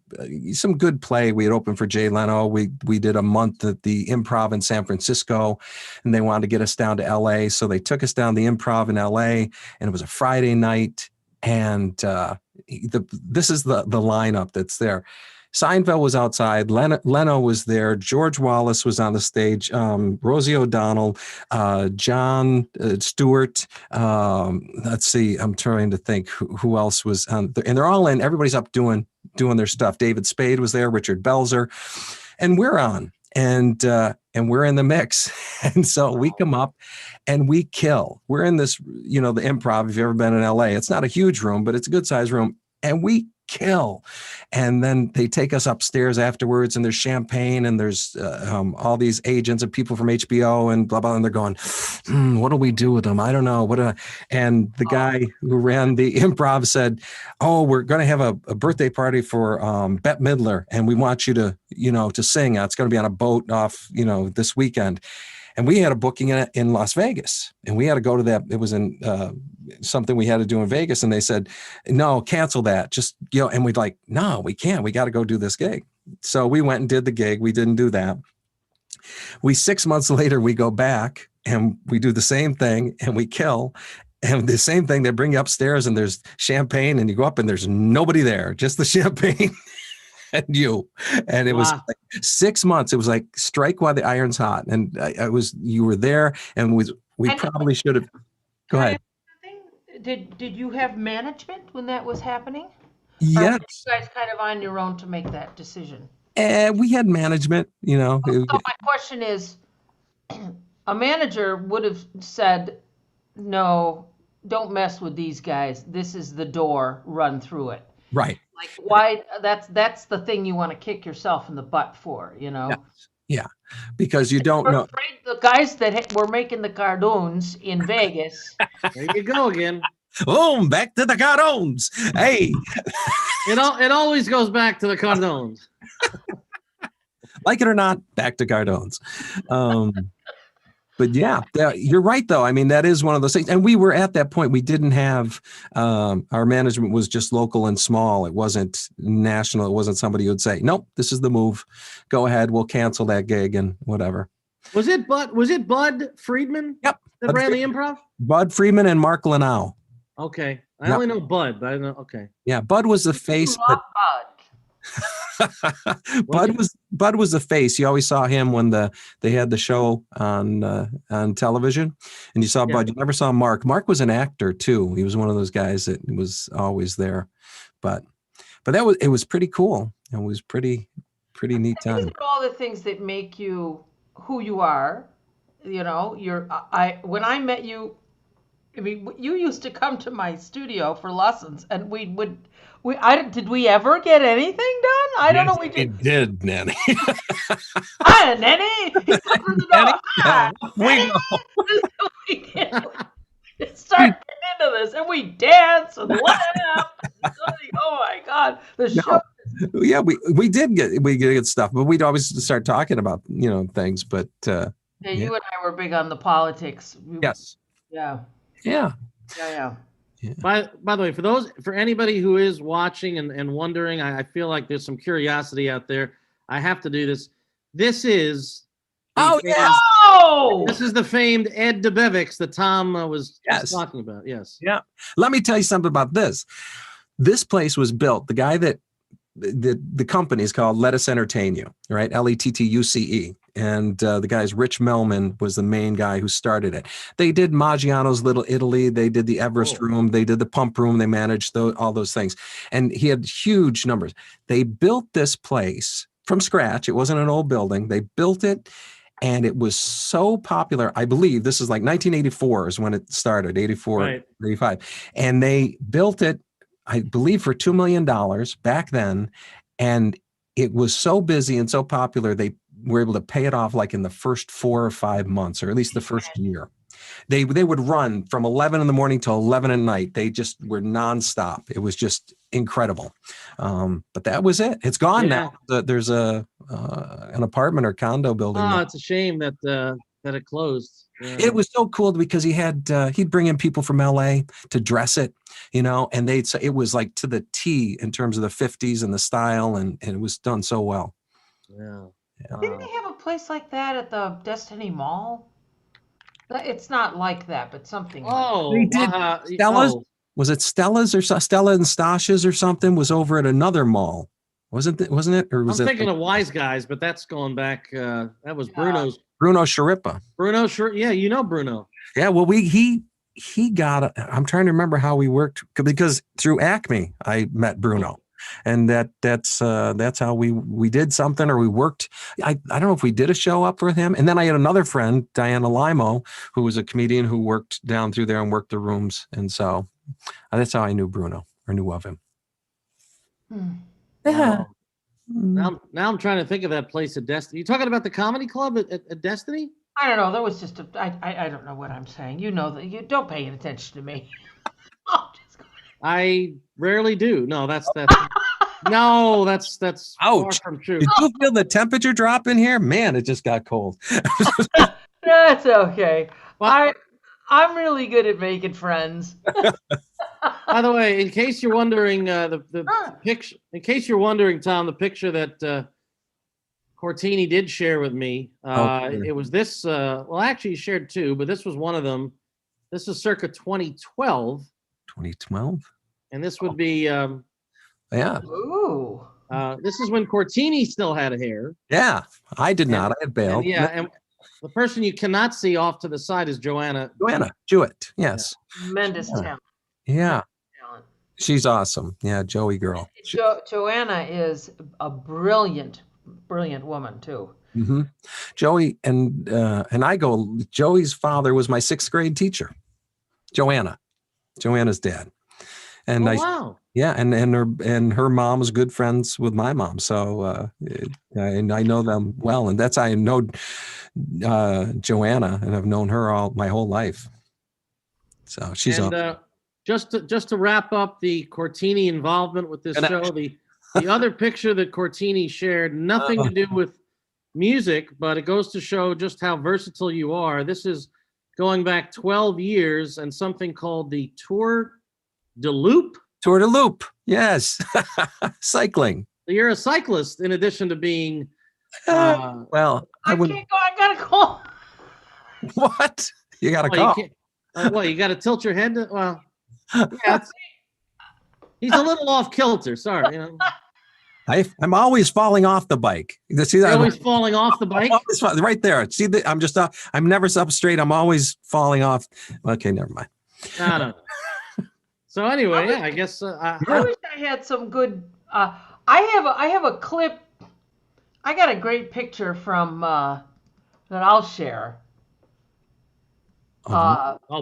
good play. We had opened for Jay Leno. We did a month at the Improv in San Francisco and they wanted to get us down to LA. So they took us down the Improv in LA and it was a Friday night. And this is the lineup that's there. Seinfeld was outside. Leno was there. George Wallace was on the stage. Rosie O'Donnell, John Stewart. Let's see. I'm trying to think who else was on. And they're all in. Everybody's up doing their stuff. David Spade was there. Richard Belzer, and we're on. And we're in the mix. And so we come up and we kill. We're in this, the Improv. If you've ever been in LA, it's not a huge room, but it's a good sized room. And we kill. And then they take us upstairs afterwards, and there's champagne, and there's all these agents and people from HBO and blah, blah. And they're going, what do we do with them? I don't know. And the guy who ran the Improv said, oh, we're going to have a birthday party for Bette Midler, and we want you to, to sing. It's going to be on a boat off, this weekend. And we had a booking in Las Vegas, and we had to go to that. It was in something we had to do in Vegas. And they said, no, cancel that. Just, and we'd like, no, we can't. We got to go do this gig. So we went and did the gig. We didn't do that. 6 months later, we go back and we do the same thing and we kill. And the same thing, they bring you upstairs and there's champagne, and you go up and there's nobody there, just the champagne. And you, and it was like 6 months. It was like strike while the iron's hot, and you were there, and we probably should have. Go ahead. Did you have management when that was happening? Yes. Or were you guys kind of on your own to make that decision? We had management, So my question is, a manager would have said, "No, don't mess with these guys. This is the door. Run through it." Right. Like, why? That's the thing you want to kick yourself in the butt for, Yes. Yeah, because you don't know. Afraid the guys that were making the cardoons in Vegas. There you go again. Boom, back to the cardoons. Hey. It always goes back to the cardoons. Like it or not, back to cardoons. But yeah, you're right, though. I mean, that is one of those things. And we were at that point, we didn't have, our management was just local and small. It wasn't national. It wasn't somebody who would say, nope, this is the move. Go ahead. We'll cancel that gig and whatever. Was it Bud Friedman? Yep. That ran the Improv? Bud Friedman and Mark Lanau. Okay. I only know Bud, but I know. Okay. Yeah. Bud was the face. Bud. Bud was the face. You always saw him when they had the show on television, and you saw Bud. You never saw Mark. Mark was an actor too. He was one of those guys that was always there. But it was pretty cool. It was pretty neat time. These are all the things that make you who you are. When I met you, I mean, you used to come to my studio for lessons, and did we ever get anything done? I don't know. We did, Nanny. Hi, Nanny. We know. We start getting into this, and we dance and laugh. Oh my God, the show. Yeah, we get stuff, but we'd always start talking about things. But you and I were big on the politics. Yes. Yeah. Yeah. Yeah. By the way, for anybody who is watching and wondering, I feel like there's some curiosity out there. I have to do this. This is this is the famed Ed DeBevics that Tom was talking about. Yes. Yeah. Let me tell you something about this. This place was built. The guy that the company is called Let Us Entertain You, right? Lettuce. And the guy's Rich Melman was the main guy who started it. They did Maggiano's Little Italy. They did the Everest Room. They did the Pump Room. They managed all those things. And he had huge numbers. They built this place from scratch. It wasn't an old building. They built it, and it was so popular. I believe this is like 1984 is when it started, 84, right. 85. And they built it, I believe, for $2 million back then. And it was so busy and so popular, they were able to pay it off like in the first 4 or 5 months, or at least the first year. They would run from 11 in the morning till 11 at night. They just were nonstop. It was just incredible. But that was it. It's gone now. There's an apartment or condo building. Oh, it's a shame that it closed. Yeah. It was so cool because he'd bring in people from LA to dress it, and it was like to the T in terms of the 50s and the style, and it was done so well. Yeah. Didn't they have a place like that at the Destiny Mall? It's not like that, but something. They did. Stella's. Was it Stella's or Stella and Stasha's or something? Was over at another mall. Wasn't it? Or was I'm it thinking of Wise Guys, but that's going back. That was Bruno's. Bruno Sharippa? Bruno, sure. Yeah, you know Bruno. Yeah, well, he got. I'm trying to remember how we worked because through Acme I met Bruno, and that's how we did something or we worked. I don't know if we did a show up with him, and then I had another friend, Diana Limo, who was a comedian who worked down through there and worked the rooms, and so that's how I knew Bruno or knew of him. Yeah. Now I'm trying to think of that place at Destiny. You talking about the comedy club at Destiny? I don't know. That was just I don't know what I'm saying. You know that you don't pay attention to me. I rarely do. No, that's no, that's ouch. Far from true. Did you feel the temperature drop in here? Man, it just got cold. That's okay. Well, I'm really good at making friends. By the way, in case you're wondering, the picture. In case you're wondering, Tom, the picture that Cortini did share with me. It was this. Well, actually, he shared two, but this was one of them. This is circa 2012. 2012. And this would be. Yeah. Ooh. This is when Cortini still had hair. Yeah, I did not. I had bailed. And the person you cannot see off to the side is Joanna. Joanna Jewett. Yes. Tremendous talent. Yeah. She's awesome. Yeah, Joey girl. Joanna is a brilliant woman too. Mm-hmm. Joey and I go. Joey's father was my 6th grade teacher. Joanna's dad. And wow. Yeah, and her mom was good friends with my mom, so and I know them well, and that's how I know Joanna, and I've known her my whole life. So she's awesome. Just to wrap up the Cortini involvement with this show, the other picture that Cortini shared, nothing to do with music, but it goes to show just how versatile you are. This is going back 12 years and something called the Tour de Loop. Tour de Loop, yes. Cycling. You're a cyclist in addition to being... well, I can't go. I gotta call. What? You gotta call. You gotta tilt your head? Well... Yeah, he's a little off kilter. Sorry, I'm always falling off the bike. See that? You're always falling off the bike. Right there. See that? I'm just. I'm never up straight. I'm always falling off. Okay, never mind. No. So anyway, I guess I wish I had some good. I have a clip. I got a great picture from that I'll share.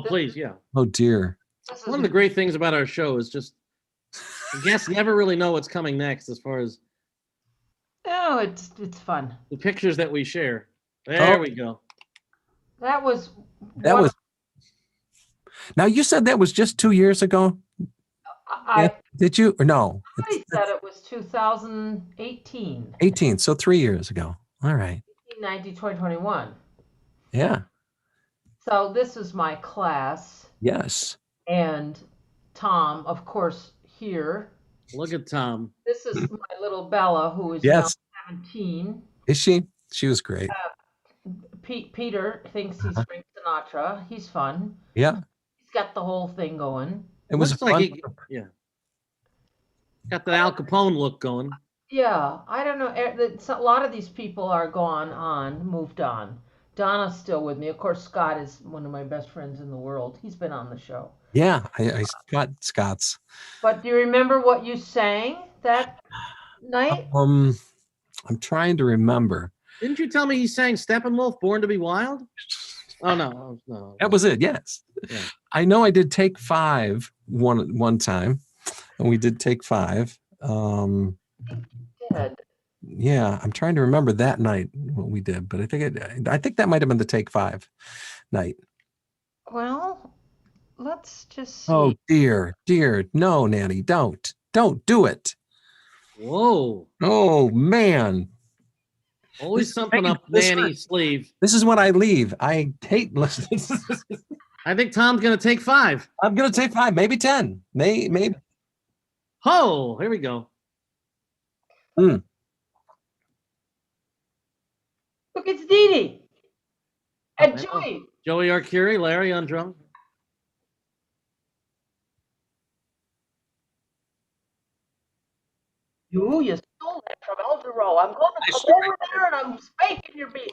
Please, yeah. Oh dear. One of the great things about our show is just the guests never really know what's coming next as far as it's fun. The pictures that we share. There we go. That was Now you said that was just 2 years ago? Did you or no? I said it was 2018. 18, so 3 years ago. All right. 1990, 2021. Yeah. So this is my class. Yes. And Tom, of course, here. Look at Tom. This is my little Bella, who is now 17. Is she? She was great. Peter thinks he's Frank Sinatra. He's fun. Yeah. He's got the whole thing going. It was fun. Got the Al Capone look going. Yeah. I don't know. A lot of these people are moved on. Donna's still with me. Of course, Scott is one of my best friends in the world. He's been on the show. Yeah, I got Scott's. But do you remember what you sang that night? I'm trying to remember. Didn't you tell me he sang Steppenwolf, Born to be Wild? Oh, no. That was it, yes. Yeah. I know I did Take 5 one time, and we did Take 5. You did. Yeah, I'm trying to remember that night what we did, but I think that might have been the Take 5 night. Well, let's just see. Oh dear, no, Nanny, don't do it. Whoa. Oh man. Always something up Nanny's sleeve. This is when I leave. I hate listening. I think Tom's gonna take 5. I'm gonna take 5, maybe 10, maybe. Oh, here we go. Look, it's Dee Dee. And Joey. Joey Arcuri, Larry on drums. You stole love the roll. I'm going to come over there and I'm spanking your beef.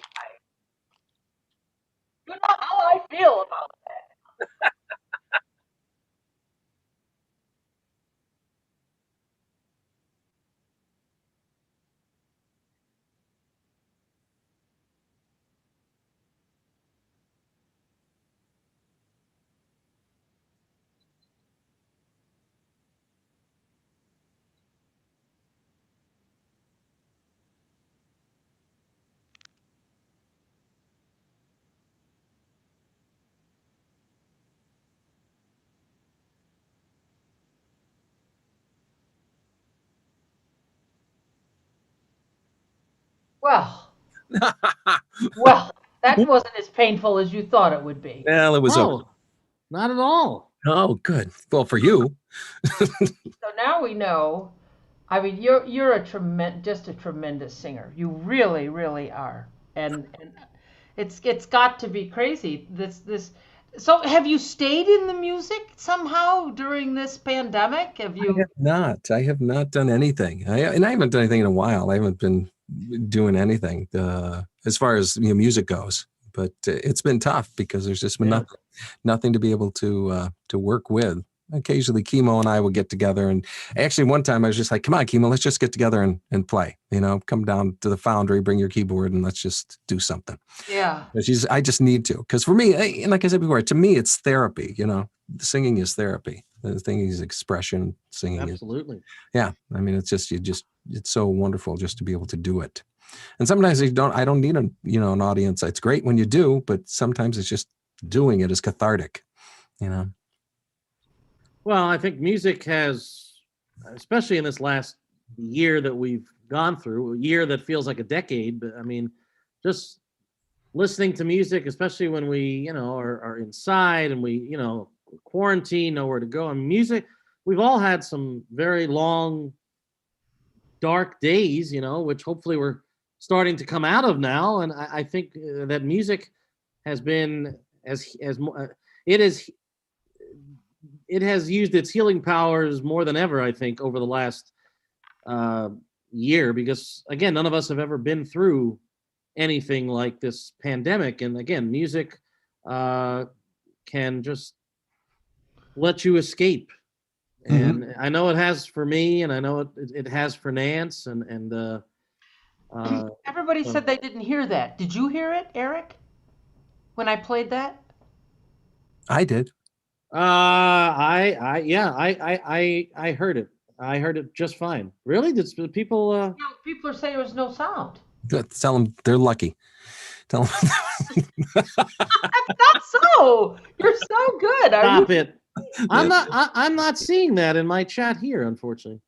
You know how I feel about that. Well, well, that wasn't as painful as you thought it would be. Well, it was okay. Oh, not at all. Oh, good. Well, for you. So now we know. I mean, you're just a tremendous singer. You really, really are, and it's got to be crazy. This. So, have you stayed in the music somehow during this pandemic? Have you? I have not done anything. I haven't done anything in a while. I haven't been doing anything as far as music goes. But it's been tough because there's just been nothing to be able to work with. Occasionally, Chemo and I would get together, and actually one time I was just like, "Come on, Chemo, let's just get together and play. Come down to the Foundry, bring your keyboard, and let's just do something." Yeah. I just need to, because for me, and like I said before, to me it's therapy. Singing is therapy. Singing is expression. Singing Absolutely. I mean, it's just it's so wonderful just to be able to do it. And sometimes I don't need an audience. It's great when you do, but sometimes it's just doing it is cathartic. Well, I think music has, especially in this last year that we've gone through, a year that feels like a decade, but I mean, just listening to music, especially when we, are inside and we, quarantine, nowhere to go. And music, we've all had some very long, dark days, which hopefully we're starting to come out of now. And I think that music has been it has used its healing powers more than ever, I think, over the last year, because again, none of us have ever been through anything like this pandemic. And again, music can just let you escape. And I know it has for me, and I know it has for Nance, and everybody said they didn't hear that. Did you hear it, Eric? When I played that? I did. I heard it. I heard it just fine. Really? Did people? Yeah, people are saying there was no sound. Tell them they're lucky. Tell them. That's not so. You're so good. Stop it. I'm not seeing that in my chat here, unfortunately.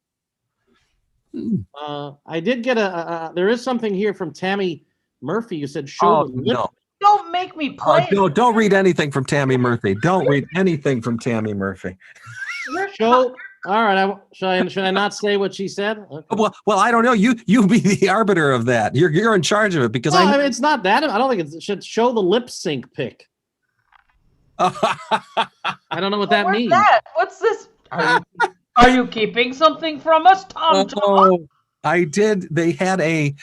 I did get there is something here from Tammy Murphy who said show the lip. No. Don't make me play. Don't read anything from Tammy Murphy. Don't read anything from Tammy Murphy. All right. Should I not say what she said? Okay. Well, I don't know. You be the arbiter of that. You're in charge of it, because I mean, it's not that. I don't think it should show the lip sync pic. I don't know what that means. What's this? Are you keeping something from us, Tom? Oh, I did. They had a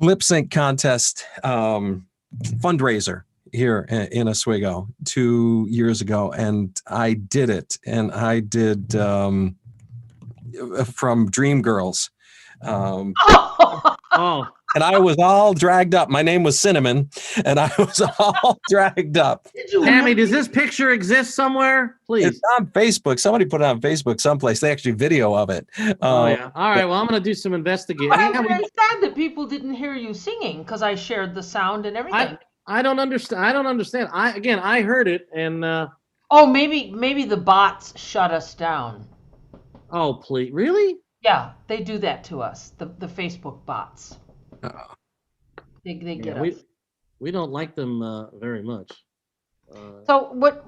lip sync contest fundraiser here in Oswego 2 years ago, and I did it. And I did from Dreamgirls. And I was all dragged up. My name was Cinnamon, and I was all dragged up. Tammy, does this picture exist somewhere? Please. It's on Facebook. Somebody put it on Facebook someplace. They actually video of it. Yeah. All right. Well, I'm going to do some investigating. I'm very sad that people didn't hear you singing, because I shared the sound and everything. I don't understand. I heard it, and maybe the bots shut us down. Oh, please. Really? Yeah, they do that to us. The Facebook bots. They get us. We don't like them very much. So what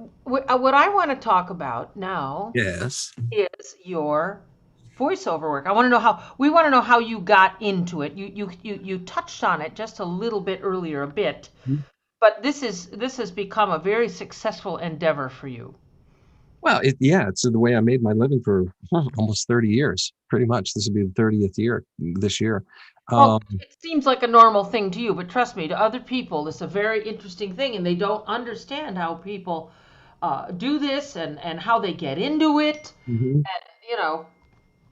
I want to talk about now is your voiceover work. We want to know how you got into it. You touched on it just a little bit earlier, but this has become a very successful endeavor for you. Well, it's the way I made my living for almost 30 years, pretty much. This will be the 30th year this year. Well, Um, it seems like a normal thing to you, but trust me, to other people, it's a very interesting thing, and they don't understand how people do this and how they get into it. mhm. And, you know,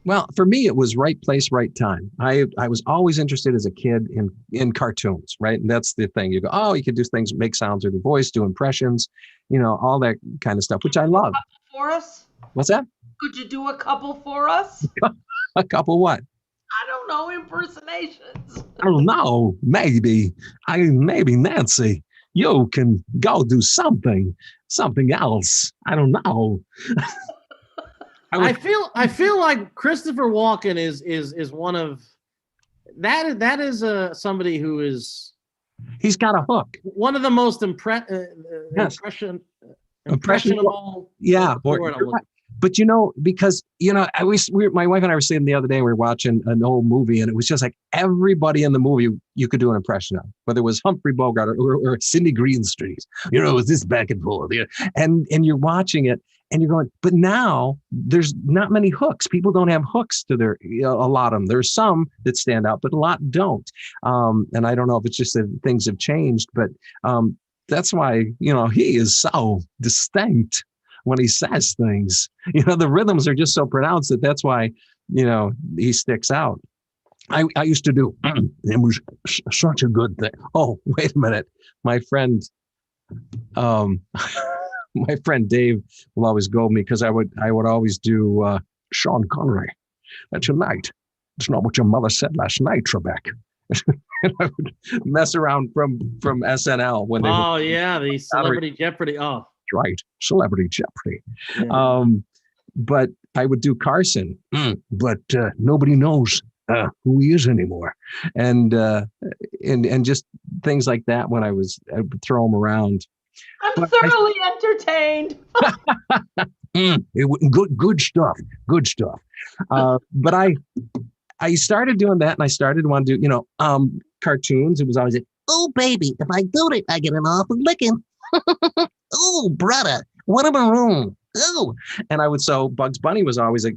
Well, for me, it was right place, right time. I was always interested as a kid in cartoons, right? And that's the thing. You go, oh, you can do things, make sounds with your voice, do impressions, all that kind of stuff, which I love. for us, What's that? could you do a couple for us? A couple what? I don't know, impersonations. I don't know. Maybe Nancy, you can go do something else. I don't know. I feel like Christopher Walken is one of that is somebody who is He's got a hook. one of the most Yes. impressionable. Yeah. What's the word I'm looking- But because my wife and I were saying the other day, we were watching an old movie, and it was just like everybody in the movie you could do an impression of, whether it was Humphrey Bogart or Sidney Greenstreet. It was this back and forth, and you're watching it, and you're going, but now there's not many hooks. People don't have hooks to their, a lot of them. There's some that stand out, but a lot don't. And I don't know if it's just that things have changed, but that's why he is so distinct when he says things. The rhythms are just so pronounced that's why he sticks out. I used to do it was such a good thing. Oh, wait a minute. My friend my friend Dave will always go me because I would always do Sean Connery. Tonight, it's not what your mother said last night, Trebek. And I would mess around from SNL when they the Celebrity Jeopardy. Oh, right, Celebrity Jeopardy. yeah. But I would do Carson, but nobody knows who he is anymore, and just things like that. When I would throw him around. I'm thoroughly entertained. Good stuff. Good stuff. But I started doing that, and I started to want to do cartoons. It was always like, Oh, baby, if I do it, I get an awful licking. Oh, brother, what a maroon. Oh, and so Bugs Bunny was always a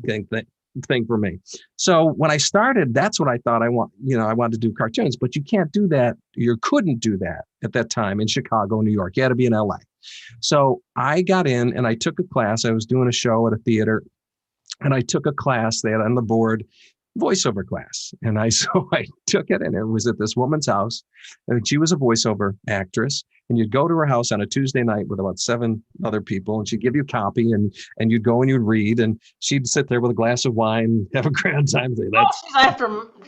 thing for me. So when I started, that's what I thought I wanted to do cartoons, but you can't do that. You couldn't do that at that time in Chicago, New York. You had to be in LA. So I got in and I took a class. I was doing a show at a theater, and I took a class. They had on the board voiceover class. And so I took it, and it was at this woman's house, and she was a voiceover actress. And you'd go to her house on a Tuesday night with about 7 other people, and she'd give you a copy, and you'd go and you'd read, and she'd sit there with a glass of wine, have a grand time. Say,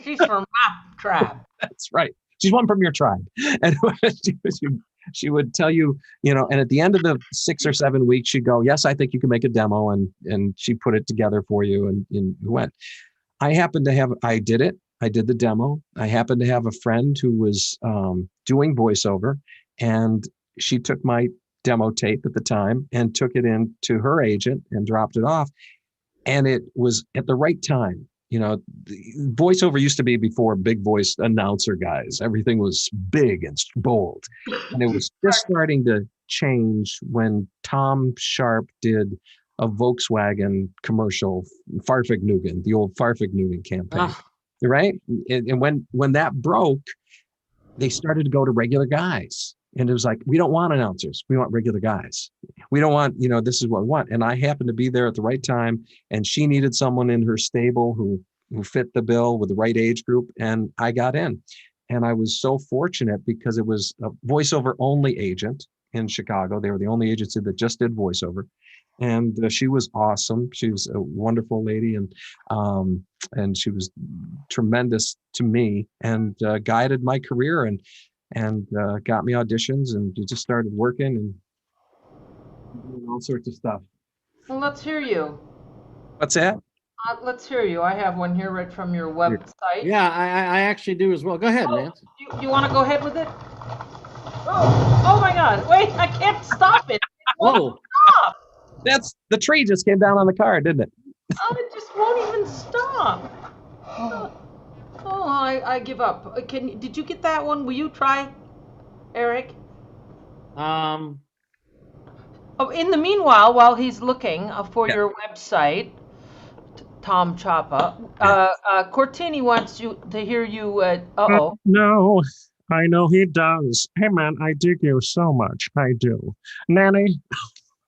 She's from my tribe. That's right. She's one from your tribe. And she would tell you, and at the end of the 6 or 7 weeks, she'd go, yes, I think you can make a demo. And she put it together for you, and you went. I did it. I did the demo. I happened to have a friend who was doing voiceover, and she took my demo tape at the time and took it in to her agent and dropped it off. And it was at the right time. Voiceover used to be before big voice announcer guys. Everything was big and bold. And it was just starting to change when Tom Sharp did a Volkswagen commercial, Farfignugan, the old Farfignugan campaign, right? And when that broke, they started to go to regular guys. And it was like, we don't want announcers. We want regular guys. We don't want, this is what we want. And I happened to be there at the right time. And she needed someone in her stable who fit the bill with the right age group. And I got in. And I was so fortunate because it was a voiceover only agent in Chicago. They were the only agency that just did voiceover. And she was awesome. She was a wonderful lady, and she was tremendous to me, and guided my career and got me auditions, and you just started working and doing all sorts of stuff. Well, let's hear you. What's that? Let's hear you. I have one here right from your website. Yeah, I actually do as well. Go ahead, Nancy. You want to go ahead with it? Oh my God! Wait, I can't stop it. Whoa! Stop! That's the tree just came down on the car, didn't it? Oh, it just won't even stop. Oh, I give up. Did you get that one? Will you try, Eric? Oh, in the meanwhile, while he's looking for your website, Tom Ciappa, Cortini wants you to hear you. Uh-oh. No, I know he does. Hey, man, I dig you so much. I do. Nanny,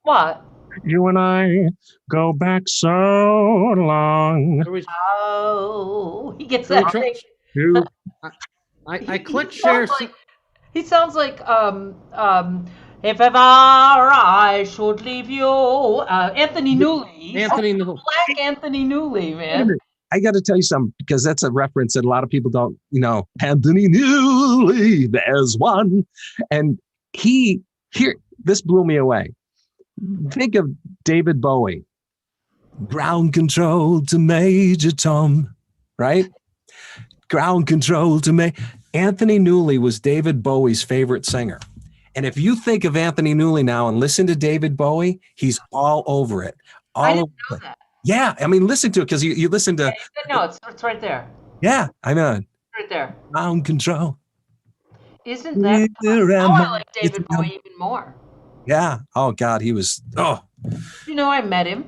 What? you and I go back so long. There was- Oh, he gets Very that tr- thing. You, I clicked He share. sounds like, he sounds like if ever I should leave you, Anthony Newley. Anthony, Black Anthony Newley, man. I got to tell you something because that's a reference that a lot of people don't, Anthony Newley, there's one. And this blew me away. Think of David Bowie. Ground control to Major Tom, right? Ground control to me. Anthony Newley was David Bowie's favorite singer. And if you think of Anthony Newley now and listen to David Bowie, he's all over it. I didn't know that. Yeah, I mean, listen to it because you listen to. No, it's right there. Yeah, I know. Right there. Ground control. Isn't that? Oh, I like David Bowie even more. Yeah. Oh God, he was. Oh. You know, I met him.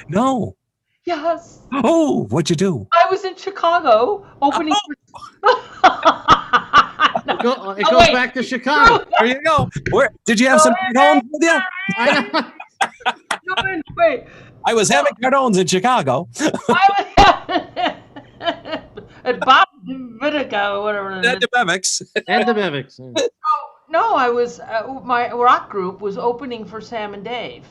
No. Yes. Oh, what'd you do? I was in Chicago opening. It goes back to Chicago. There you go. Where did you have some cardones with you? Wait. I was having cardones in Chicago. At Bob Vitica or whatever it is. And the Bevics. No, I was my rock group was opening for Sam and Dave.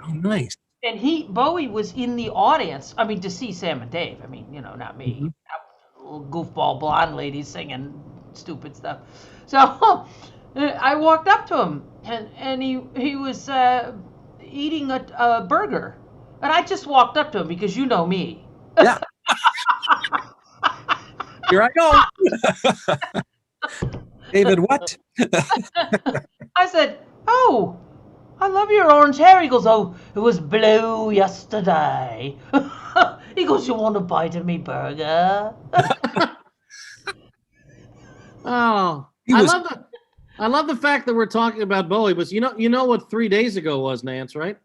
Oh, nice. And Bowie was in the audience. I mean, to see Sam and Dave. I mean, not me. Mm-hmm. Little goofball blonde lady singing stupid stuff. So I walked up to him, and he was eating a burger, and I just walked up to him because you know me. Yeah. Here I go. David, what? I said, "Oh, I love your orange hair." He goes, "Oh, it was blue yesterday." He goes, "You want a bite of me burger?" Oh, I love the fact that we're talking about Bowie. But you know what 3 days ago was, Nance, right?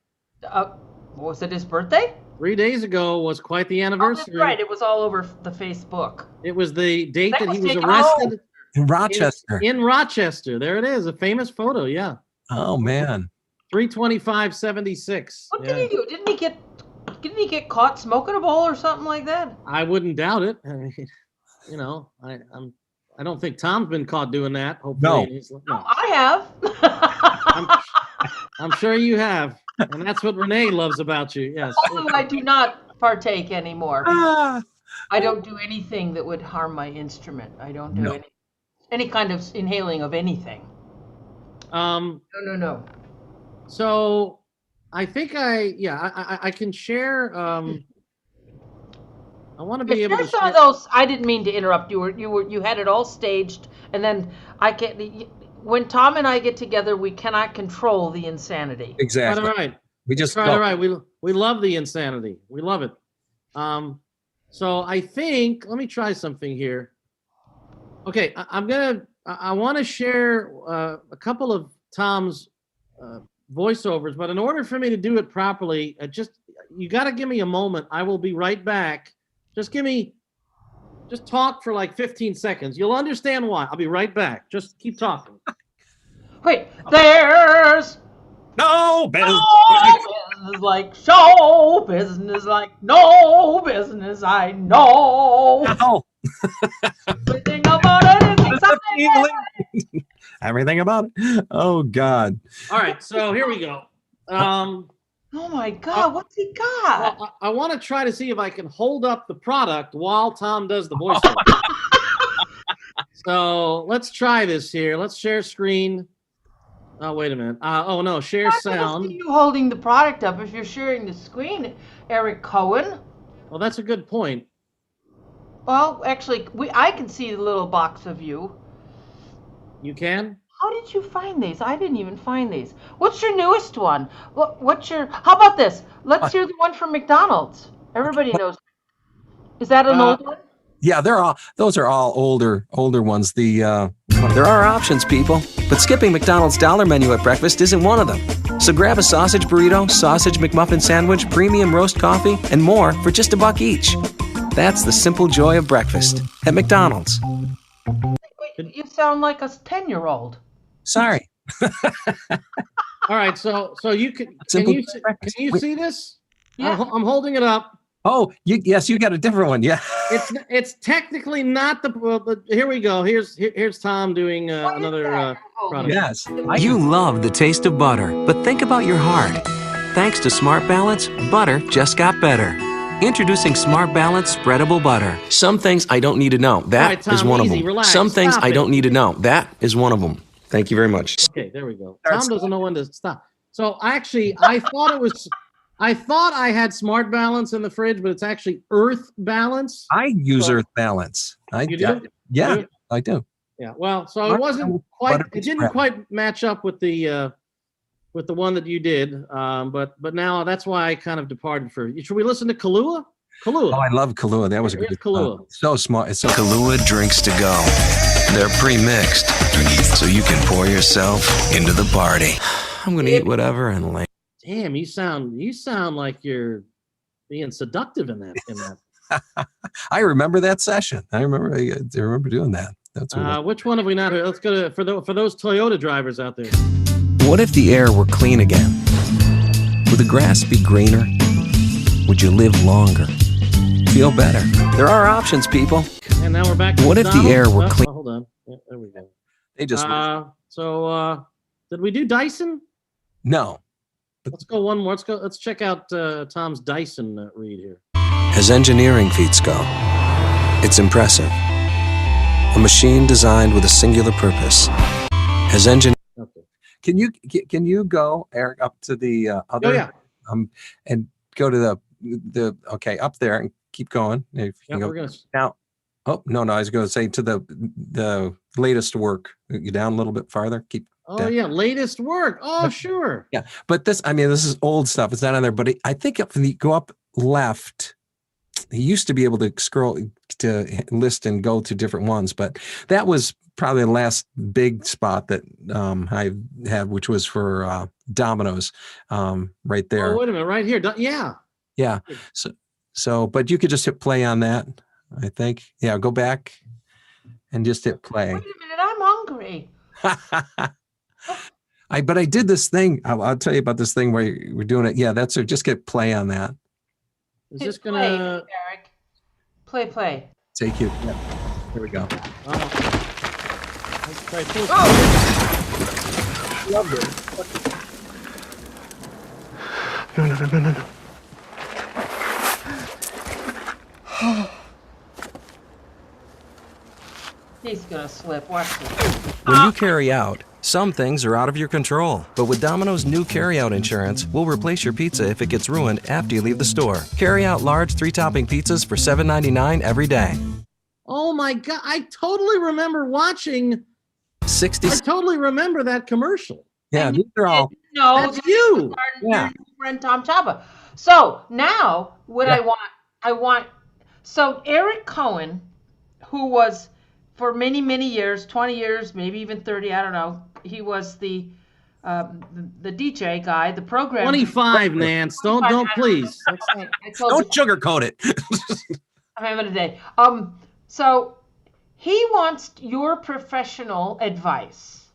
Was it his birthday? 3 days ago was quite the anniversary. Oh, that's right. It was all over the Facebook. It was the date that he was taken arrested In Rochester. in Rochester. There it is, a famous photo. Yeah, Oh man. 3/25/76. What did he do? Didn't he get caught smoking a bowl or something like that? I wouldn't doubt it. I mean, I don't think Tom's been caught doing that. Hopefully, No, I have. I'm sure you have, and that's what Renee loves about you. Yes. Although I do not partake anymore. Ah. I don't do anything that would harm my instrument. I don't do any kind of inhaling of anything. No. So I think I can share. I want to be able to some share. of those. I didn't mean to interrupt. You had it all staged, and then I can't. When Tom and I get together, we cannot control the insanity. Exactly. All right. We just All right. We love the insanity. We love it. So I think let me try something here. Okay, I want to share a couple of Tom's voiceovers, but in order for me to do it properly, you got to give me a moment. I will be right back. Just talk for like 15 seconds. You'll understand why. I'll be right back. Just keep talking. Wait, there's no business. business like show business like no business. I know. No. Everything about it is exciting. Everything about it. Oh God. All right, so here we go. Oh my God, what's he got? Well, I want to try to see if I can hold up the product while Tom does the voiceover. So let's try this here. Let's share screen. Oh, wait a minute. Oh no, share sound. You holding the product up if you're sharing the screen, Eric Cohen? Well, that's a good point. Well, actually, I can see the little box of you. You can? How did you find these? I didn't even find these. What's your newest one? How about this? Let's hear the one from McDonald's. Everybody knows. Is that an old one? Yeah, those are all older ones. There are options, people, but skipping McDonald's dollar menu at breakfast isn't one of them. So grab a sausage burrito, sausage McMuffin sandwich, premium roast coffee, and more for just $1 each. That's the simple joy of breakfast at McDonald's. You sound like a 10-year-old. Sorry. All right, so you can you see this? Yeah. I'm holding it up. Oh, yes, you got a different one. Yeah. It's technically not the. Here we go. Here's Tom doing another product. Yes. You love the taste of butter, but think about your heart. Thanks to Smart Balance, butter just got better. Introducing Smart Balance Spreadable Butter. Some things I don't need to know. That right, Tom, is one easy, of them. relax, Some things stop I it. don't need to know. That is one of them. Thank you very much. Okay, there we go. Tom doesn't know when to stop. So actually, I thought I had Smart Balance in the fridge, but it's actually Earth Balance. I use Earth Balance. You do? Yeah, I do. Yeah. Well, so it wasn't quite. It didn't quite match up with the one that you did. But now that's why I kind of departed for. Should we listen to Kahlua? Kahlua. Oh, I love Kahlua. That was a Here's good Kahlua. So smart. It's so Kahlua drinks to go. They're pre-mixed, so you can pour yourself into the party. I'm going to eat whatever and lay. Damn, you sound like you're being seductive in that. I remember that session. I remember doing that. That's Which one have we not heard? Let's go to for those Toyota drivers out there. What if the air were clean again? Would the grass be greener? Would you live longer? Feel better? There are options, people. And now we're back to What if the air were clean? Hold on. Yeah, there we go. They just Did we do Dyson? no. Let's go one more. Let's check out Tom's Dyson read here. As engineering feats go, it's impressive. A machine designed with a singular purpose. As engineering. Okay. Can you go, Eric, up to the other? Oh yeah. And go to the up there and keep going. If you Yeah, go we're gonna. now. Oh no, I was going to say to the latest work. You down a little bit farther. Keep. Oh down. yeah, latest work. Oh sure. Yeah, but this is old stuff. It's not on there, but I think if you go up left, he used to be able to scroll to list and go to different ones, but that was probably the last big spot that I had, which was for Domino's, right there. Oh wait a minute, right here. Yeah. Yeah. So, but you could just hit play on that. I think. Yeah. Go back and just hit play. Wait a minute, I'm hungry. But I did this thing. I'll tell you about this thing where we're doing it. Yeah, that's it. Just get play on that. Is Hit this play, gonna? Eric. Play. Take you. Yeah. Here we go. Let's try this. Loved it. No. He's gonna slip. Watch this. When you carry out, some things are out of your control. But with Domino's new carryout insurance, we'll replace your pizza if it gets ruined after you leave the store. Carry out large 3-topping pizzas for $7.99 every day. Oh my God! I totally remember watching. 60. I totally remember that commercial. Yeah, these are all. No, That's you. Your friend Tom Ciappa. So now, what I want. So Eric Cohen, who was for many, many years, 20 years, maybe even 30, I don't know. He was the DJ guy, the program. 25, Nance. Don't please. Don't sugarcoat it. I'm having a day. So he wants your professional advice.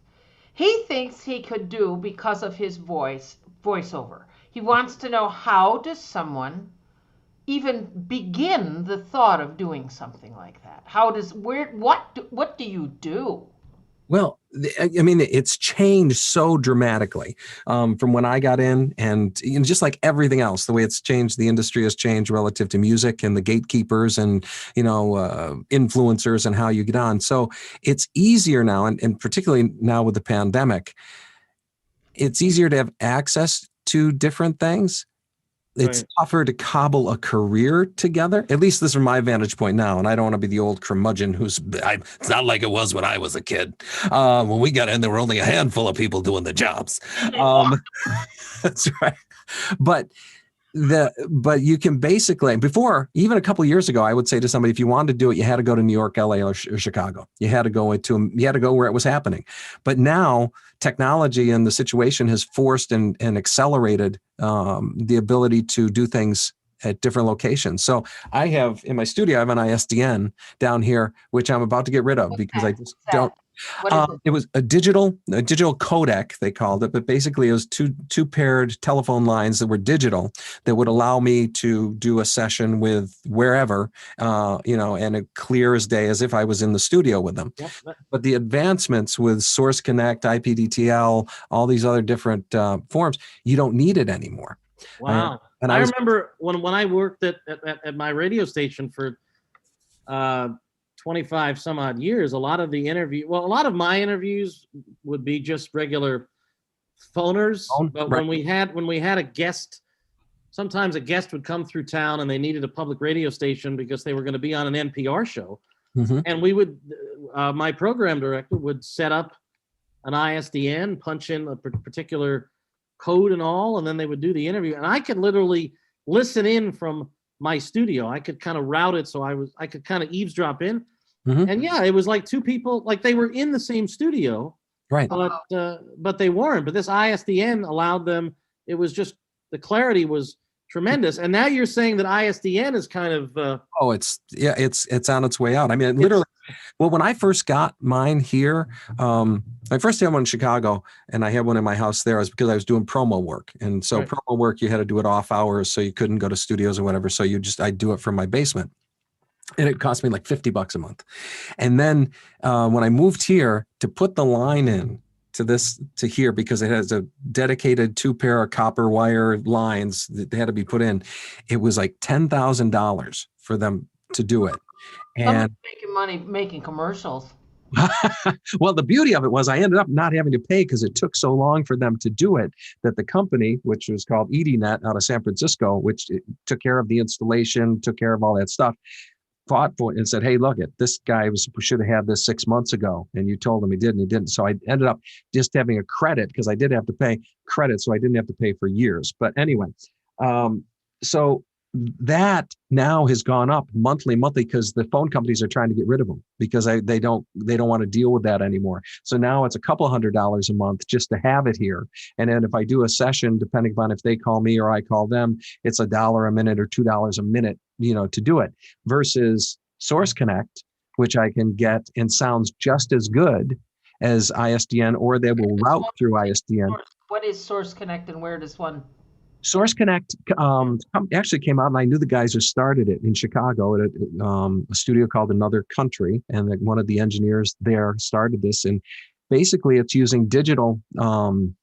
He thinks he could do because of his voiceover. He wants to know, how does someone even begin the thought of doing something like that? What do you do? Well, I mean, it's changed so dramatically from when I got in, and just like everything else, the way it's changed, the industry has changed relative to music and the gatekeepers and, influencers and how you get on. So it's easier now, and particularly now with the pandemic, it's easier to have access to different things. It's tougher to cobble a career together. At least this is from my vantage point now. And I don't want to be the old curmudgeon it's not like it was when I was a kid. When we got in, there were only a handful of people doing the jobs. That's right. But But you can basically, before, even a couple of years ago, I would say to somebody, if you wanted to do it, you had to go to New York, LA, or Chicago. You had to go where it was happening. But now technology and the situation has forced and accelerated the ability to do things at different locations. So I have in my studio, I have an ISDN down here, which I'm about to get rid of because I just don't. What is it? It was a digital codec, they called it, but basically it was two paired telephone lines that were digital that would allow me to do a session with wherever, and it clear as day as if I was in the studio with them. Yep. But the advancements with Source Connect, IPDTL, all these other different forms, you don't need it anymore. Wow. And I remember when I worked at my radio station for 25 some odd years, a lot of my interviews would be just regular phoners. But right. when we had a guest, sometimes a guest would come through town and they needed a public radio station because they were going to be on an NPR show. Mm-hmm. And we would, my program director would set up an ISDN, punch in a particular code and all, and then they would do the interview. And I could literally listen in from my studio. I could kind of route it so I could kind of eavesdrop in. Mm-hmm. And yeah, it was like two people, like they were in the same studio, right? But they weren't. But this ISDN allowed them. It was just the clarity was tremendous. And now you're saying that ISDN is kind of it's on its way out. I mean, literally. Well, when I first got mine here, I first had one in Chicago, and I had one in my house there. Because I was doing promo work, and so promo work you had to do it off hours, so you couldn't go to studios or whatever. So I'd do it from my basement. And it cost me like $50 a month. And then when I moved here to put the line in to here, because it has a dedicated 2 pair of copper wire lines that had to be put in, it was like $10,000 for them to do it. And making money making commercials. Well, the beauty of it was I ended up not having to pay because it took so long for them to do it that the company, which was called EDNet out of San Francisco, which took care of the installation, took care of all that stuff, fought for it and said, hey, look, this guy should have had this 6 months ago. And you told him he didn't. So I ended up just having a credit because I did have to pay credit. So I didn't have to pay for years. But anyway, so that now has gone up monthly because the phone companies are trying to get rid of them because they don't want to deal with that anymore. So now it's a couple $100 a month just to have it here. And then if I do a session, depending upon if they call me or I call them, it's $1 a minute or $2 a minute, to do it, versus Source Connect, which I can get and sounds just as good as ISDN, or they will route through ISDN. What is Source Connect and where does one? Source Connect actually came out, and I knew the guys who started it in Chicago at a studio called Another Country, and one of the engineers there started this. And basically, it's using digital, the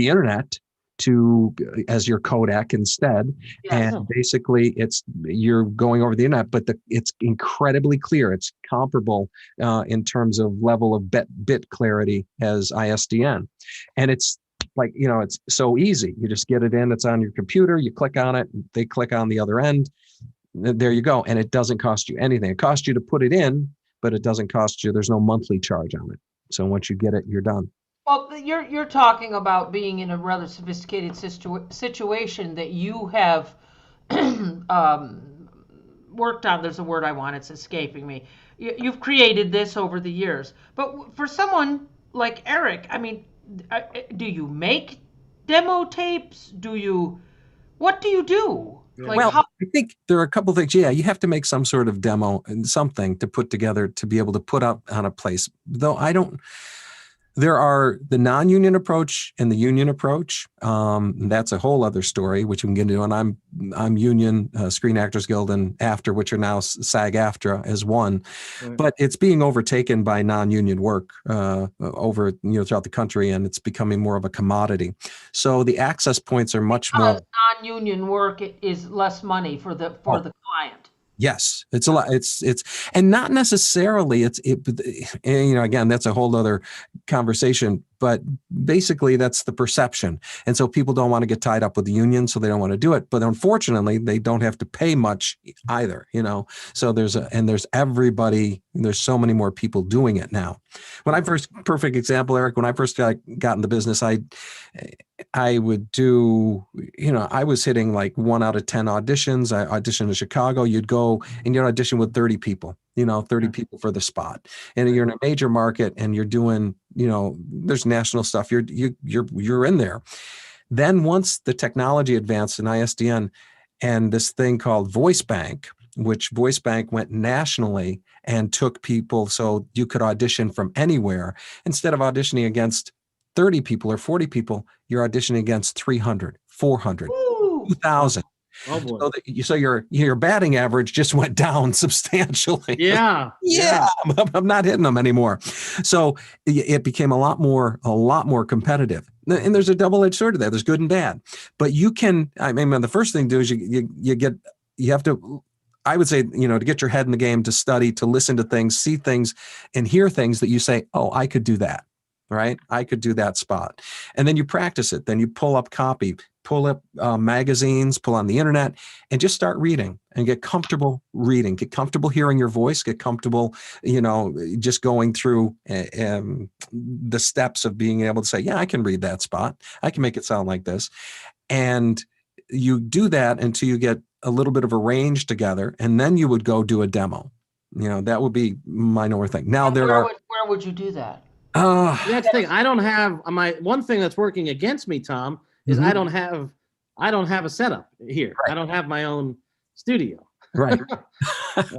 internet, as your codec instead. Yeah. And basically, you're going over the internet, but it's incredibly clear. It's comparable in terms of level of bit clarity as ISDN, and it's like, it's so easy. You just get it in, it's on your computer, you click on it, they click on the other end, there you go. And it doesn't cost you anything. It costs you to put it in, but it doesn't cost you, there's no monthly charge on it. So once you get it, you're done. Well, you're talking about being in a rather sophisticated situation that you have worked on. There's a word I want, it's escaping me. You've created this over the years. But for someone like Eric, I mean, do you make demo tapes? What do you do? I think there are a couple of things. Yeah, you have to make some sort of demo and something to put together to be able to put up on a place. Though there are the non-union approach and the union approach. That's a whole other story, which we can get into. And I'm union, Screen Actors Guild and AFTRA, which are now SAG-AFTRA as one. Right. But it's being overtaken by non-union work over throughout the country, and it's becoming more of a commodity. So the access points are much more. Non-union work is less money for the client. Yes, it's a lot. It's and not necessarily. Again, that's a whole other conversation. but basically that's the perception. And so people don't want to get tied up with the union, so they don't want to do it. But unfortunately, they don't have to pay much either, So there's everybody, there's so many more people doing it now. Perfect example, Eric, when I first got in the business, I would do, I was hitting like 1 out of 10 auditions. I auditioned in Chicago. You'd go and you'd audition with 30 people, 30 people for the spot. And you're in a major market and you're doing, there's national stuff. You're in there. Then once the technology advanced in ISDN and this thing called Voice Bank, which Voice Bank went nationally and took people so you could audition from anywhere, instead of auditioning against 30 people or 40 people, you're auditioning against 300, 400, 2,000. Oh boy. So your batting average just went down substantially. Yeah. I'm not hitting them anymore. So it became a lot more competitive. And there's a double-edged sword to that. There's good and bad. But the first thing to do is you have to, I would say, to get your head in the game, to study, to listen to things, see things, and hear things that you say, oh, I could do that. Right? I could do that spot. And then you practice it. Then you pull up copy, pull up magazines, pull on the internet, and just start reading and get comfortable reading, get comfortable hearing your voice, get comfortable, just going through the steps of being able to say, yeah, I can read that spot. I can make it sound like this. And you do that until you get a little bit of a range together. And then you would go do a demo. That would be my north thing. Now where would you do that? That's the thing. I don't have one thing that's working against me, Tom, is I don't have a setup here. Right. I don't have my own studio. Right. But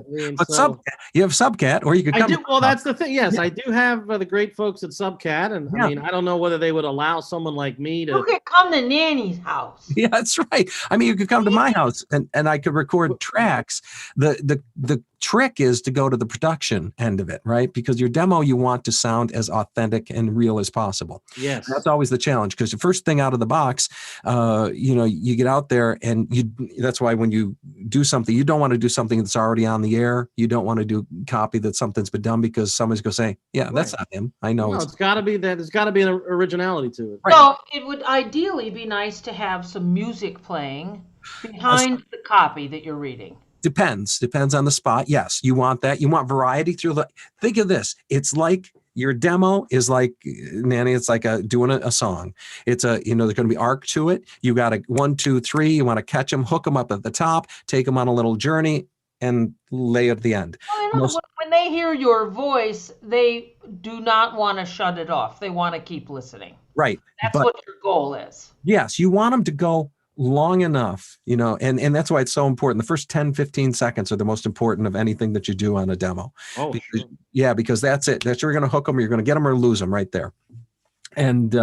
you have Subcat, or you could come. Well, that's the thing. Yes, I do have the great folks at Subcat, and I don't know whether they would allow someone like me to. You could come to Nanny's house. Yeah, that's right. You could come to my house, and I could record tracks. The trick is to go to the production end of it, right? Because your demo, you want to sound as authentic and real as possible. Yes. That's always the challenge, because the first thing out of the box, you get out there and that's why when you do something, you don't want to do something that's already on the air. You don't want to do copy that something's been done, because somebody's going to say, yeah, that's not him. I know. No, it's got to be that. There's got to be an originality to it. Right. So it would ideally be nice to have some music playing behind the copy that you're reading. Depends on the spot. Yes, you want that. You want variety through think of this. It's like your demo is like, Nanny, it's like doing a song. It's there's going to be arc to it. You got 1, 2, 3. You want to catch them, hook them up at the top, take them on a little journey, and lay at the end. When they hear your voice, they do not want to shut it off. They want to keep listening. Right. That's what your goal is. Yes, you want them to go long enough, and that's why it's so important. The first 10, 15 seconds are the most important of anything that you do on a demo. Oh, because, sure. Yeah, because that's it. You're going to hook them, or you're going to get them or lose them right there. And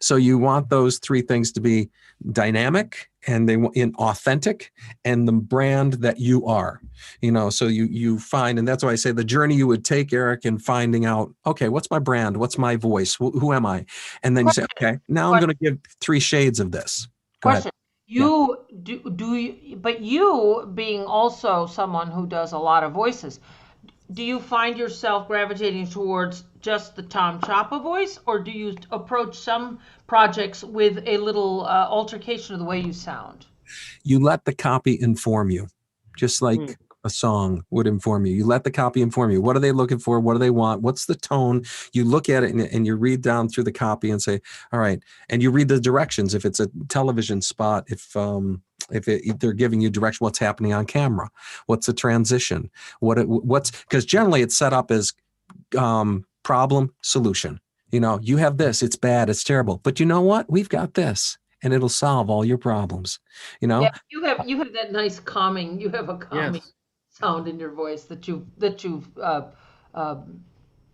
so you want those 3 things to be dynamic and authentic, and the brand that you are, so you find, and that's why I say the journey you would take, Eric, in finding out, okay, what's my brand? What's my voice? Who am I? And then you say, okay, now I'm going to give 3 shades of this. Go ahead. But you being also someone who does a lot of voices, do you find yourself gravitating towards just the Tom Ciappa voice, or do you approach some projects with a little altercation of the way you sound? You let the copy inform you, just like a song would inform you. You let the copy inform you. What are they looking for? What do they want? What's the tone? You look at it and you read down through the copy and say, all right. And you read the directions. If it's a television spot, if they're giving you direction, what's happening on camera, what's the transition, what's because generally it's set up as problem, solution. You have this, it's bad, it's terrible, but you know what? We've got this. And it'll solve all your problems. Yeah, you have that nice calming. You have a calming sound in your voice that you've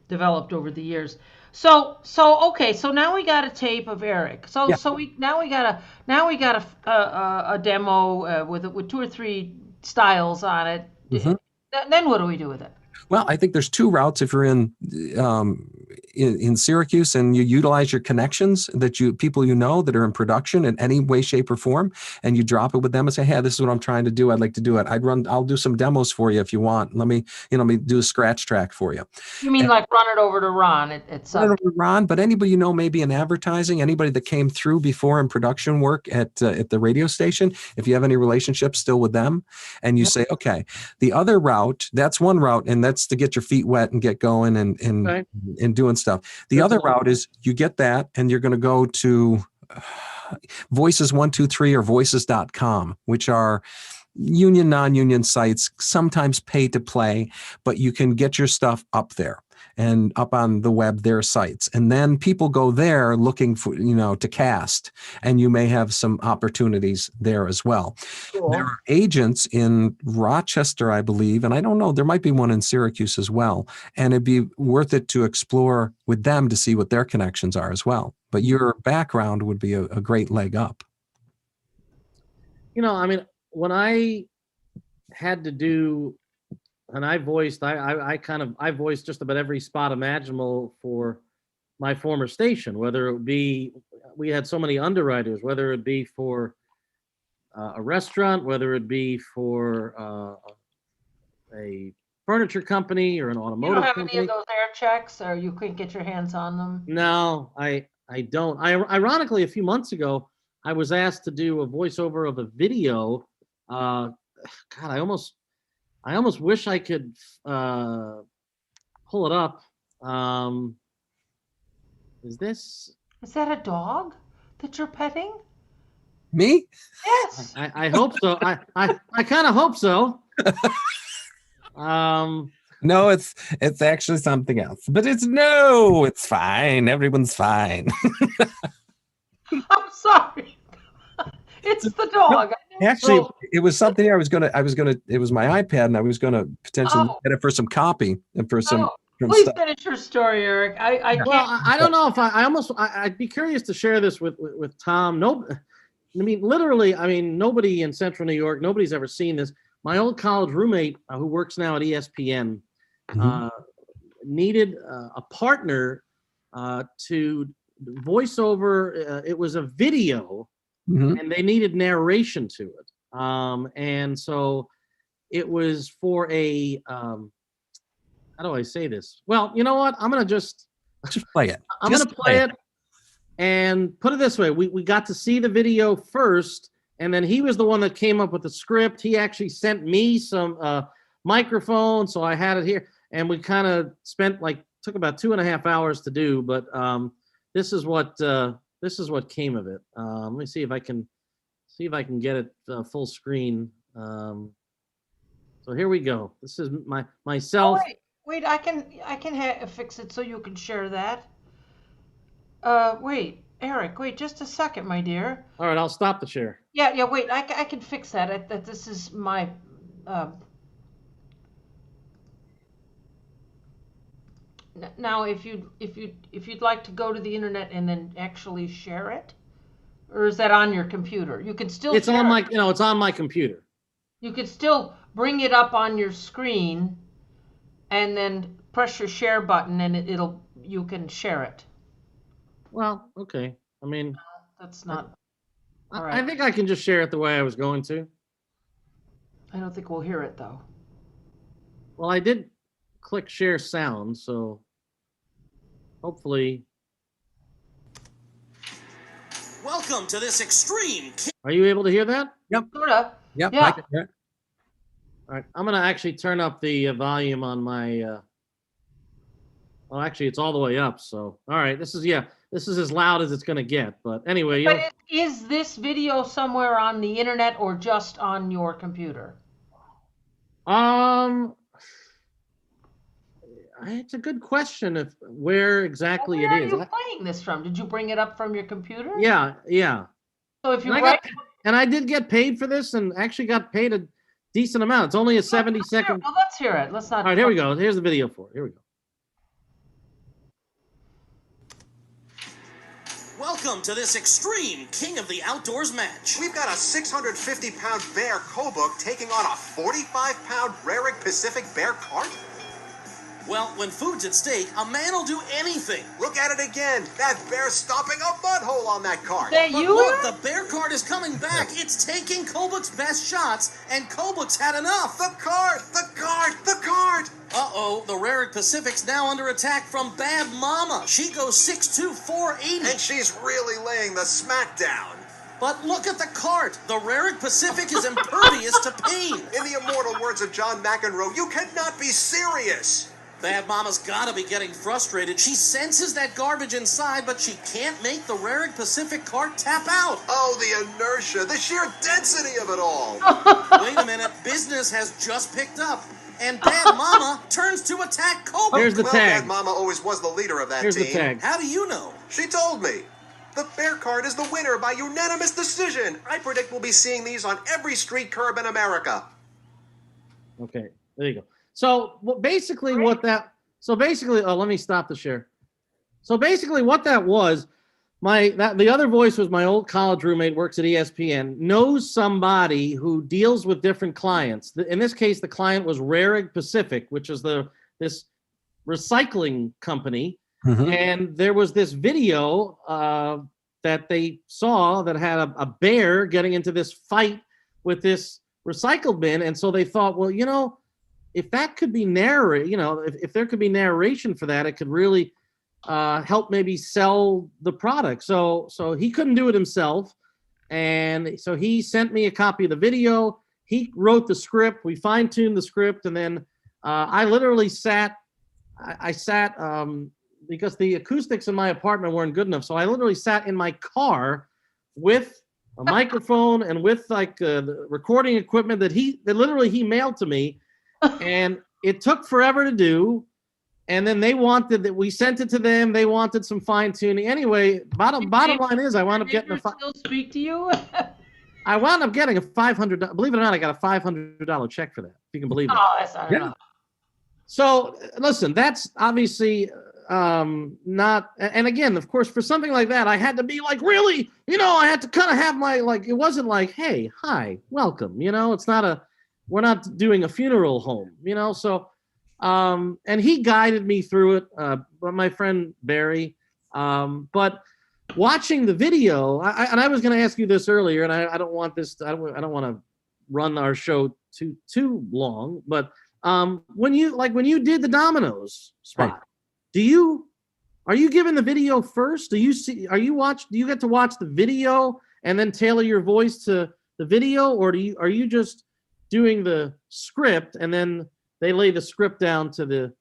developed over the years. So okay. So now we got a tape of Eric. So we got a demo with 2 or 3 styles on it. Mm-hmm. Then what do we do with it? Well, I think there's 2 routes if you're in in Syracuse and you utilize your connections people you know that are in production in any way, shape, or form, and you drop it with them and say, hey, this is what I'm trying to do. I'd like to do it. I'll do some demos for you if you want. Let me do a scratch track for you. You mean like run it over to Ron at some... Ron, but anybody maybe in advertising, anybody that came through before in production work at the radio station, if you have any relationships still with them, and you say, okay, the other route, that's one route, and that's to get your feet wet and get going and doing stuff. The other route is you get that, and you're going to go to Voices123 or Voices.com, which are union, non-union sites, sometimes pay to play, but you can get your stuff up there and up on the web, their sites. And then people go there looking for, to cast, and you may have some opportunities there as well. Cool. There are agents in Rochester, I believe, and I don't know, there might be one in Syracuse as well. And it'd be worth it to explore with them to see what their connections are as well. But your background would be a great leg up. When I had to do, and I voiced just about every spot imaginable for my former station, whether it be, we had so many underwriters, whether it be for a restaurant, whether it be for a furniture company or an automotive company. You don't have any of those air checks, or you couldn't get your hands on them? No, I don't. Ironically, a few months ago, I was asked to do a voiceover of a video. God, I almost wish I could pull it up. Is that a dog that you're petting? Me? Yes. I hope so. I kind of hope so. No, it's actually something else. But it's fine. Everyone's fine. I'm sorry. It's the dog. Actually, it was something it was my iPad, and I was gonna potentially get it for some copy and for some. Please finish your story, Eric. I can't. Well, I don't know if I'd be curious to share this with Tom. Literally, nobody in Central New York, nobody's ever seen this. My old college roommate, who works now at ESPN, needed a partner to voice over. It was a video. And they needed narration to it. And so it was for a, how do I say this? Well, you know what? I'm going to just play it. I'm going to play it and put it this way. We got to see the video first, and then he was the one that came up with the script. He actually sent me some microphone, so I had it here. And we kind of took about 2.5 hours to do, but this is what came of it. Let me see if I can get it full screen. So here we go. This is myself. Oh, wait, I can fix it so you can share that. Wait, Eric, wait just a second, my dear. All right, I'll stop the share. Yeah, wait, I can fix that. This is my. Now, if you'd like to go to the internet and then actually share it, or is that on your computer? You can still. It's on my, it's on my computer. You could still bring it up on your screen, and then press your share button, and you can share it. Well, okay. That's not. All I right. think I can just share it the way I was going to. I don't think we'll hear it though. Well, I did click share sound, so hopefully. Welcome to this extreme. Are you able to hear that? Yep. Sorta. Yep. Yeah. I can hear it. All right, I'm gonna actually turn up the volume on my. Well, actually, it's all the way up. So, all right, this is as loud as it's gonna get. But anyway, But is this video somewhere on the internet or just on your computer? It's a good question. Where exactly Where it is. are you playing this from? Did you bring it up from your computer? Yeah. So if you and I did get paid for this, and actually got paid a decent amount. It's only a 70-second. Well, let's hear it. Let's not. All right, here we go. Here's the video for it. Here we go. Welcome to this extreme King of the Outdoors match. We've got a 650-pound bear Kobuk taking on a 45-pound Raric Pacific bear cart. Well, when food's at stake, a man will do anything. Look at it again. That bear's stomping a mud hole on that cart. That But you look, were? the bear cart is coming back. It's taking Kobuk's best shots, and Kobuk's had enough. The cart! The cart! The cart! Uh-oh, the Raric Pacific's now under attack from Bad Mama. She goes 6'2", 480. And she's really laying the smackdown. But look at the cart. The Raric Pacific is impervious to pain. In the immortal words of John McEnroe, you cannot be serious. Bad Mama's gotta be getting frustrated. She senses that garbage inside, but she can't make the Raric Pacific cart tap out. Oh, the inertia, the sheer density of it all. Wait a minute, business has just picked up, and Bad Mama turns to attack Kobuk. Here's the Well, tag. Bad Mama always was the leader of that Here's team. the tag. How do you know? She told me. The bear cart is the winner by unanimous decision. I predict we'll be seeing these on every street curb in America. Okay, there you go. So basically, oh, let me stop the share. So basically, what that was, the other voice was my old college roommate, works at ESPN, knows somebody who deals with different clients. In this case, the client was Raric Pacific, which is this recycling company. Mhm. And there was this video that they saw that had a bear getting into this fight with this recycle bin. And so they thought, well, if that could be if there could be narration for that, it could really help maybe sell the product. So he couldn't do it himself. And so he sent me a copy of the video. He wrote the script. We fine-tuned the script. And then I literally sat because the acoustics in my apartment weren't good enough. So I literally sat in my car with a microphone and with the recording equipment that he mailed to me. And it took forever to do. And then they wanted that we sent it to them. They wanted some fine tuning. Anyway, bottom line is I wound up getting still speak to you? I wound up getting a $500. Believe it or not, I got a $500 check for that. If you can believe it. Oh, that's not enough. So listen, that's obviously not. And again, of course, for something like that, I had to be like, really, I had to kind of have my it wasn't like, hey, hi, welcome. It's not we're not doing a funeral home. So. And he guided me through it, but my friend Barry. But watching the video, I was going to ask you this earlier, and I don't want this. I don't want to run our show too long. But when you did the Domino's spot, right. Are you giving the video first? Do you get to watch the video and then tailor your voice to the video, or are you just doing the script and then they lay the script down to the...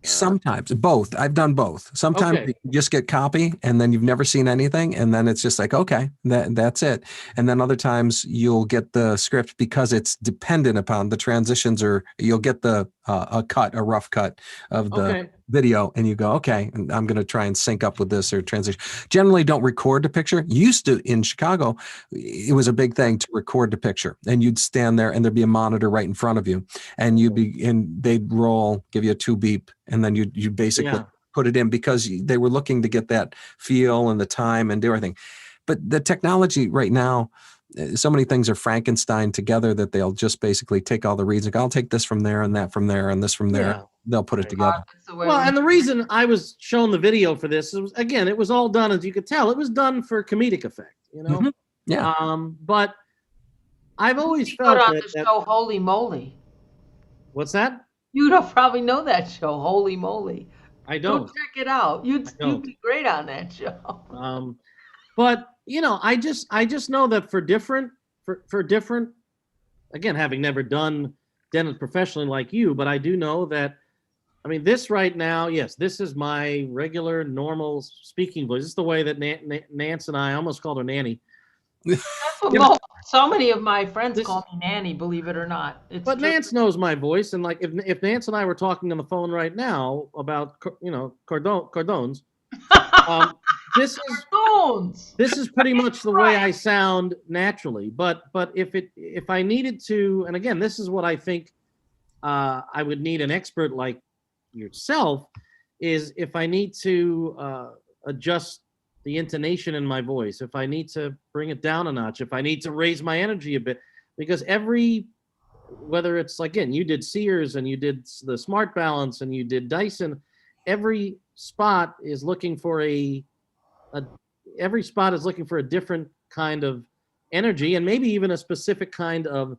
Sometimes, both. I've done both. Sometimes Okay. you just get copy and then you've never seen anything. And then it's just like, okay, that's it. And then other times you'll get the script because it's dependent upon the transitions, or you'll get a rough cut of the video, and you go, okay, and I'm going to try and sync up with this or transition. Generally don't record the picture. Used to in Chicago, it was a big thing to record the picture, and you'd stand there and there'd be a monitor right in front of you, and they'd roll, give you a 2 beep, and then you basically put it in because they were looking to get that feel and the time and do everything. But the technology right now, so many things are Frankenstein together that they'll just basically take all the reads. Like, I'll take this from there and that from there and this from there. Yeah. They'll put it together. Well, and the reason I was shown the video for this was, again, it was all done, as you could tell, it was done for comedic effect, Mhm. Yeah. But I've always Put felt on that, the show Holy Moly. What's that? You don't probably know that show, Holy Moly. I Go don't. check it out. You'd don't. be great on that show. But I just know that for different, again, having never done dentist professionally like you, but I do know that, this right now, yes, this is my regular, normal speaking voice. This is the way that Nance and I almost called her Nanny. So many of my friends call me Nanny, believe it or not. But Nance knows my voice, and if Nance and I were talking on the phone right now about cordones, this is pretty much the way I sound naturally. But if I needed to, and again, this is what I think I would need an expert like yourself, is if I need to adjust the intonation in my voice, if I need to bring it down a notch, if I need to raise my energy a bit, because every whether it's, again, you did Sears and you did the Smart Balance and you did Dyson, every spot is looking for every spot is looking for a different kind of energy and maybe even a specific kind of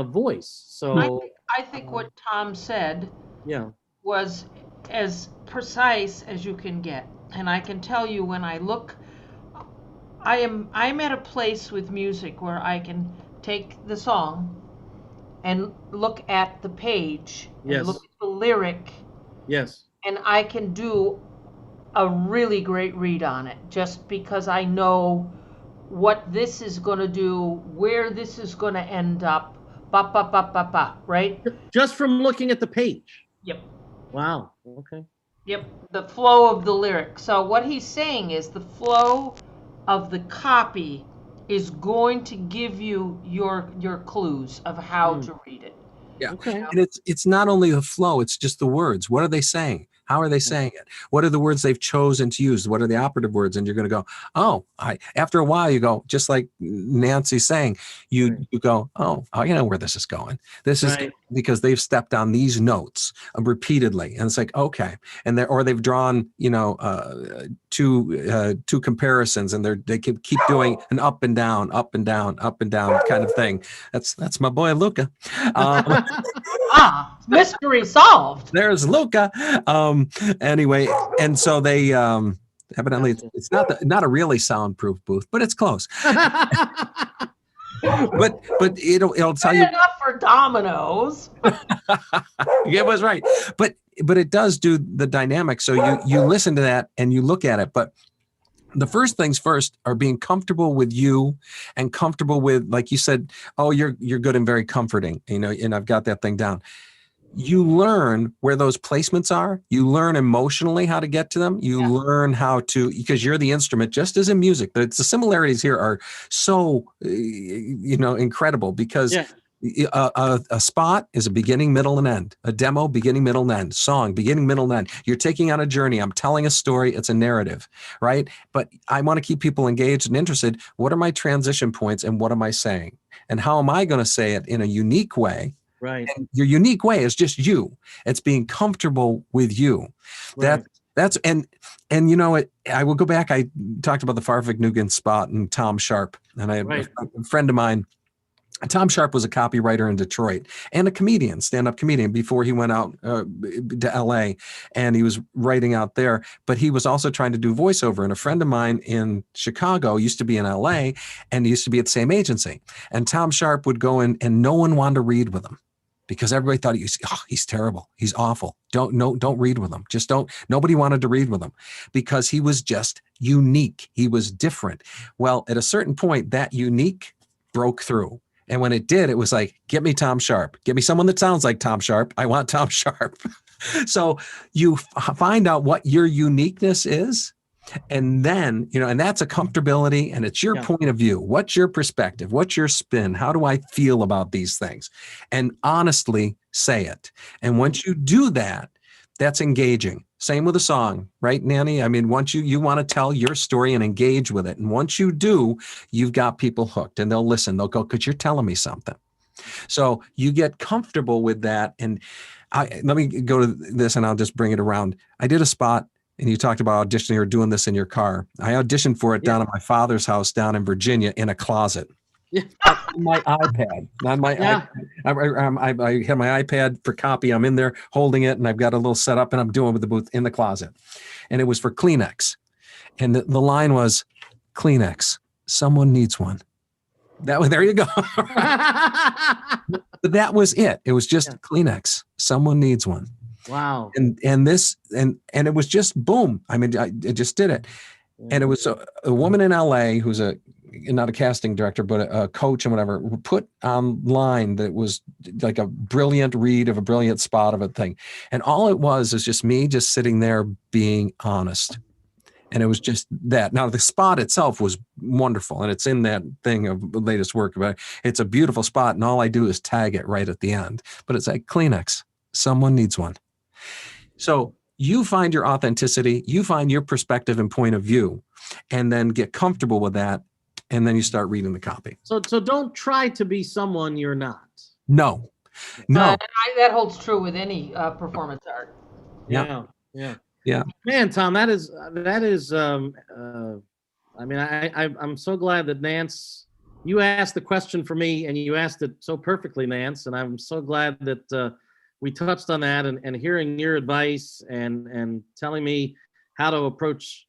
voice. So I think what Tom said yeah, was as precise as you can get. And I can tell you when I look, I'm at a place with music where I can take the song and look at the page and Yes. look at the lyric, yes, and I can do a really great read on it just because I know what this is going to do, where this is going to end up, right? just from looking at the page. Yep. Wow. Okay. Yep, the flow of the lyric. So what he's saying is the flow of the copy is going to give you your clues of how to read it. Yeah. Okay. And it's not only the flow, it's just the words. What are they saying? How are they saying it? What are the words they've chosen to use? What are the operative words? And you're going to go, oh, after a while you go, just like Nancy's saying, you go, oh, you know where this is going. This is because they've stepped on these notes repeatedly. And it's like, okay. And they've drawn, two comparisons, and they keep doing an up and down, up and down, up and down kind of thing. That's my boy, Luca. Mystery solved. There's Luca. Anyway, and so they evidently it's not a really soundproof booth, but it's close. but it'll tell you enough for Domino's. Yeah, it was right. But it does do the dynamic. So you listen to that and you look at it, but the first things first are being comfortable with you and comfortable with, like you said, oh, you're good and very comforting, and I've got that thing down. You learn where those placements are. You learn emotionally how to get to them. You learn how to, because you're the instrument, just as in music. The similarities here are so, incredible because a spot is a beginning, middle, and end. A demo, beginning, middle, and end. Song, beginning, middle, and end. You're taking on a journey. I'm telling a story. It's a narrative, right? But I want to keep people engaged and interested. What are my transition points and what am I saying? And how am I going to say it in a unique way? Right. And your unique way is just you. It's being comfortable with you. Right. That's and you know it. I will go back. I talked about the Farfig-Nugent spot and Tom Sharp, and a friend of mine. Tom Sharp was a copywriter in Detroit and a comedian, stand-up comedian, before he went out to LA, and he was writing out there, but he was also trying to do voiceover. And a friend of mine in Chicago used to be in LA and he used to be at the same agency. And Tom Sharp would go in and no one wanted to read with him because everybody thought he's terrible. He's awful. Don't read with him. Just don't. Nobody wanted to read with him because he was just unique. He was different. Well, at a certain point, that unique broke through. And when it did, it was like, get me Tom Sharp. Get me someone that sounds like Tom Sharp. I want Tom Sharp. So you find out what your uniqueness is. And then, and that's a comfortability, and it's your point of view. What's your perspective? What's your spin? How do I feel about these things? And honestly say it. And once you do that, that's engaging. Same with a song, right, Nanny? I mean, once you want to tell your story and engage with it. And once you do, you've got people hooked and they'll listen. They'll go, because you're telling me something. So you get comfortable with that. And let me go to this and I'll just bring it around. I did a spot, and you talked about auditioning or doing this in your car. I auditioned for it down at my father's house down in Virginia in a closet. Yeah. On my iPad, not my iPad. I had my iPad for copy. I'm in there holding it, and I've got a little setup, and I'm doing with the booth in the closet. And it was for Kleenex. And the line was, Kleenex, someone needs one. There you go. But that was it. It was just Kleenex, someone needs one. Wow. And it was just boom. I mean, I just did it. And it was a woman in LA who's not a casting director, but a coach and whatever, put online that was like a brilliant read of a brilliant spot of a thing. And all it was is just me just sitting there being honest. And it was just that. Now, the spot itself was wonderful, and it's in that thing of the latest work. But it's a beautiful spot, and all I do is tag it right at the end. But it's like, Kleenex, someone needs one. So you find your authenticity, you find your perspective and point of view, and then get comfortable with that, and then you start reading the copy. So don't try to be someone you're not. No. No. That holds true with any performance art. Yeah. Man, Tom, that is. I mean, I'm so glad that Nance, you asked the question for me, and you asked it so perfectly, Nance, and I'm so glad that we touched on that, and hearing your advice and telling me how to approach.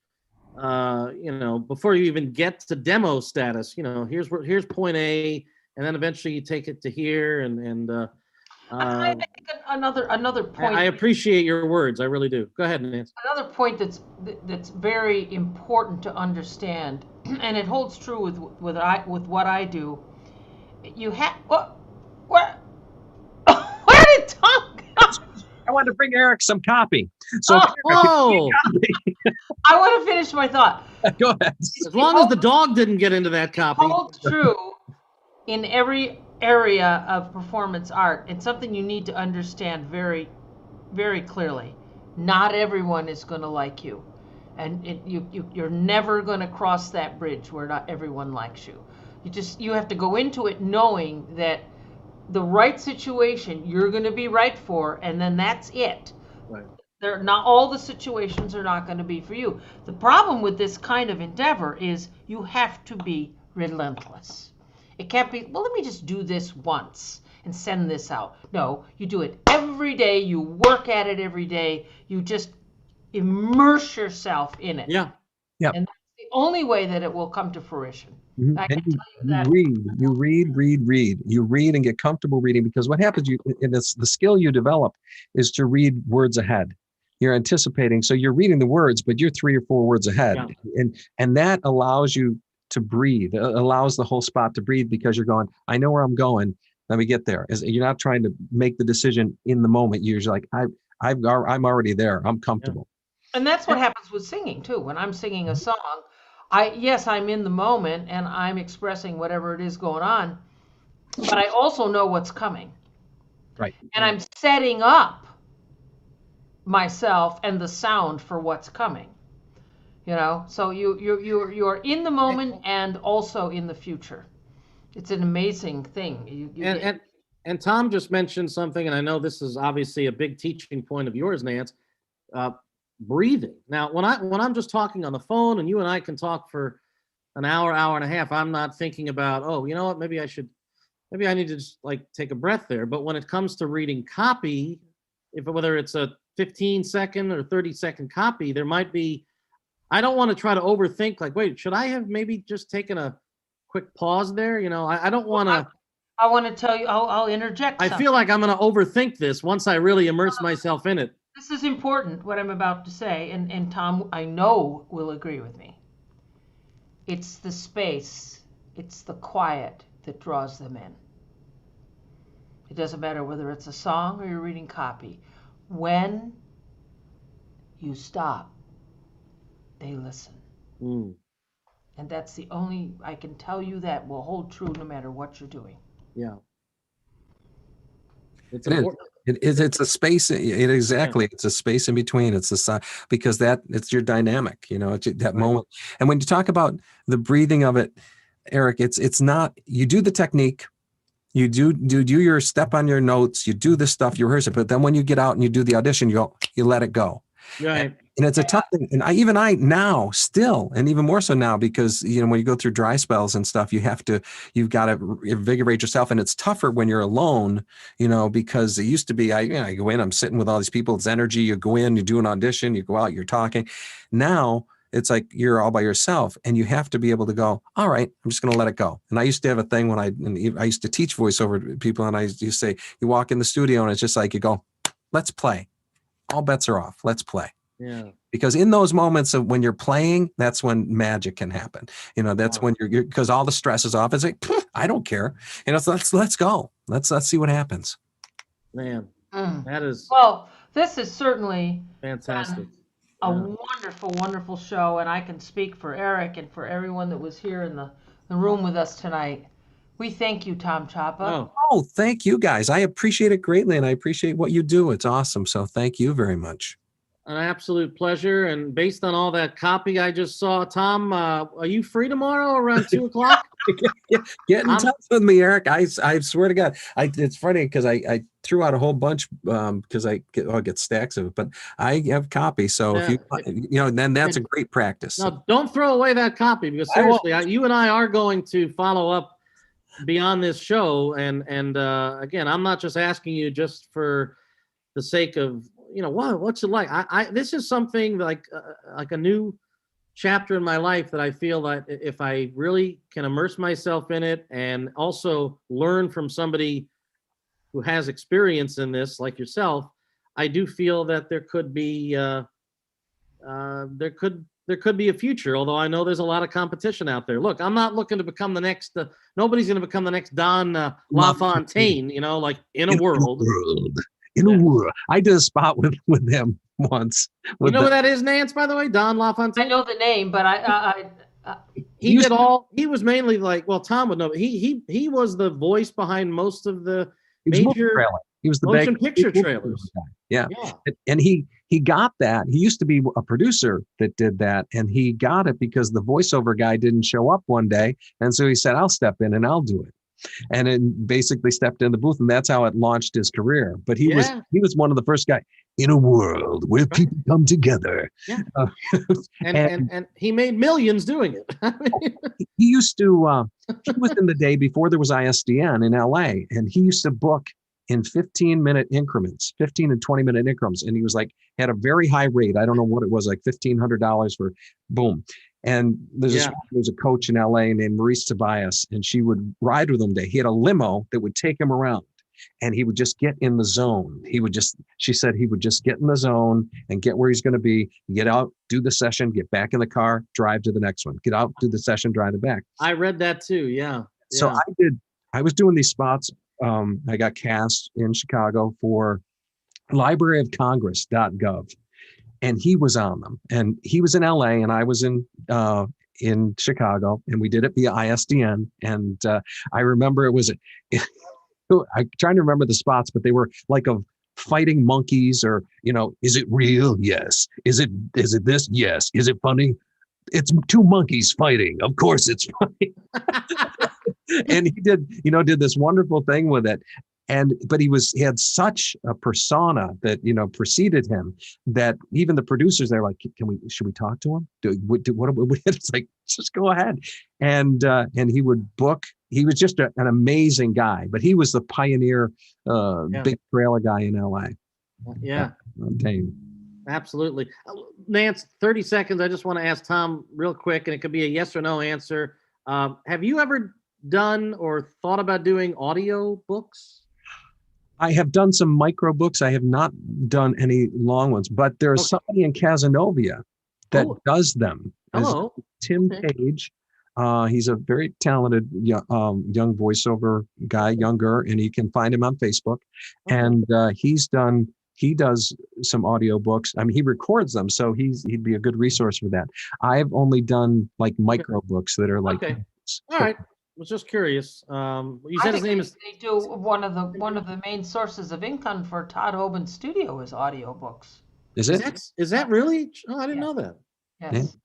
Before you even get to demo status, here's point A, and then eventually you take it to here, I think another point. I appreciate your words. I really do. Go ahead, Nancy. Another point that's very important to understand, and it holds true with what I do. You have where did Tom go? I wanted to bring Eric some copy. So Oh. Eric, I want to finish my thought. go ahead. As long as the dog didn't get into that copy. Holds true in every area of performance art. It's something you need to understand very, very clearly. Not everyone is going to like you, and you're never going to cross that bridge where not everyone likes you. You have to go into it knowing that the right situation you're going to be right for, and then that's it. Right. They're not all the situations are not going to be for you. The problem with this kind of endeavor is you have to be relentless. It can't be, well, let me just do this once and send this out. No, you do it every day. You work at it every day. You just immerse yourself in it. Yeah. And that's the only way that it will come to fruition. Mhm. I can And tell you that. you read. You read and get comfortable reading, because what happens, the skill you develop is to read words ahead. You're anticipating, so you're reading the words, but you're 3 or 4 words ahead, and that allows you to breathe. It allows the whole spot to breathe, because you're going, I know where I'm going. Let me get there. You're not trying to make the decision in the moment. You're just like, I'm already there. I'm comfortable. And that's what happens with singing too. When I'm singing a song, I'm in the moment and I'm expressing whatever it is going on, but I also know what's coming. Right. And I'm setting up myself and the sound for what's coming. So you're in the moment and also in the future. It's an amazing thing. And Tom just mentioned something, and I know this is obviously a big teaching point of yours, Nance. Breathing. Now, when I'm just talking on the phone, and you and I can talk for an hour and a half, I'm not thinking about, oh, you know what, maybe I need to just take a breath there. But when it comes to reading copy, whether it's a 15-second or 30-second copy, there might be, I don't want to try to overthink, wait, should I have maybe just taken a quick pause there? I don't want to. I want to tell you, I'll interject. I feel like I'm going to overthink this once I really immerse myself in it. This is important, what I'm about to say, and Tom, I know, will agree with me. It's the space, it's the quiet that draws them in. It doesn't matter whether it's a song or you're reading copy. When you stop, they listen. And that's the only, I can tell you, that will hold true no matter what you're doing. Yeah. It's important. It's a space. It's a space in between. It's because it's your dynamic, that moment. And when you talk about the breathing of it, Eric, it's not, you do the technique, you do your step on your notes, you do the stuff, you rehearse it, but then when you get out and you do the audition, you let it go. Right. And it's a tough thing. And I now still, and even more so now, because, when you go through dry spells and stuff, you've got to invigorate yourself. And it's tougher when you're alone, because it used to be, I go in, I'm sitting with all these people, it's energy. You go in, you do an audition, you go out, you're talking. Now it's like you're all by yourself, and you have to be able to go, all right, I'm just going to let it go. And I used to have a thing when I used to teach voiceover to people, and I used to say, you walk in the studio and it's just like, you go, let's play. All bets are off. Let's play. Yeah. Because in those moments of when you're playing, that's when magic can happen. That's when you're because all the stress is off. It's like, I don't care. So let's go. Let's see what happens. Man, that is this is certainly fantastic. A wonderful, wonderful show, and I can speak for Eric and for everyone that was here in the room with us tonight. We thank you, Tom Ciappa. Oh, thank you guys. I appreciate it greatly, and I appreciate what you do. It's awesome. So thank you very much. an absolute pleasure. And based on all that copy I just saw, Tom, are you free tomorrow around 2:00? Get in touch with me, Eric. I swear to God, it's funny because I threw out a whole bunch because I get stacks of it, but I have copies. So if then that's a great practice. No, don't throw away that copy, because seriously, you and I are going to follow up beyond this show. And again, I'm not just asking you just for the sake of, what's it like? This is something like a new chapter in my life that I feel that if I really can immerse myself in it and also learn from somebody who has experience in this, like yourself, I do feel that there could be there could be a future. Although I know there's a lot of competition out there. Look, I'm not looking to become the next. Nobody's going to become the next Don LaFontaine. Like in a world. In a world. I did a spot with him once. You know who that is, Nance, by the way? Don LaFontaine? I know the name, but he did all. He was mainly Tom would know. He was the voice behind most of the major he was the motion picture trailers. Yeah. And he got that. He used to be a producer that did that, and he got it because the voiceover guy didn't show up one day, and so he said, "I'll step in and I'll do it." And then basically stepped in the booth, and that's how it launched his career. But he was one of the first guys in a world where people come together. Yeah. And he made millions doing it. He used to, he was in the day before there was ISDN in LA, and he used to book in 15-minute increments, 15 and 20-minute increments. And he was had a very high rate. I don't know what it was, like $1,500 for boom. And there's a coach in LA named Maurice Tobias, and she would ride with him there. He had a limo that would take him around, and he would just get in the zone. She said he would just get in the zone and get where he's going to be, get out, do the session, get back in the car, drive to the next one, get out, do the session, drive it back. I read that too. Yeah. So I was doing these spots. I got cast in Chicago for libraryofcongress.gov. And he was on them, and he was in LA, and I was in Chicago, and we did it via ISDN. And I remember it was, I'm trying to remember the spots, but they were like of fighting monkeys, or is it real? Yes. Is it this? Yes. Is it funny? It's two monkeys fighting. Of course, it's funny. And he did this wonderful thing with it. But he had such a persona that preceded him that even the producers, they're like, should we talk to him? It's like, just go ahead. And he would book. He was just an amazing guy, but he was the pioneer big trailer guy in LA. Yeah. Dang. Absolutely. Nance, 30 seconds. I just want to ask Tom real quick, and it could be a yes or no answer. Have you ever done or thought about doing audio books? I have done some micro books. I have not done any long ones, but there's somebody in Casanova that does them. Hello. Tim Page. He's a very talented young voiceover guy, younger, and you can find him on Facebook. And he does some audio books. I mean, he records them, so he'd be a good resource for that. I've only done like micro books that are like. Okay. All right. Was just curious. You said his name is. They do one of the main sources of income for Todd Hoban's studio is audiobooks. Is it? Is that really? Oh, I didn't know that. Yes.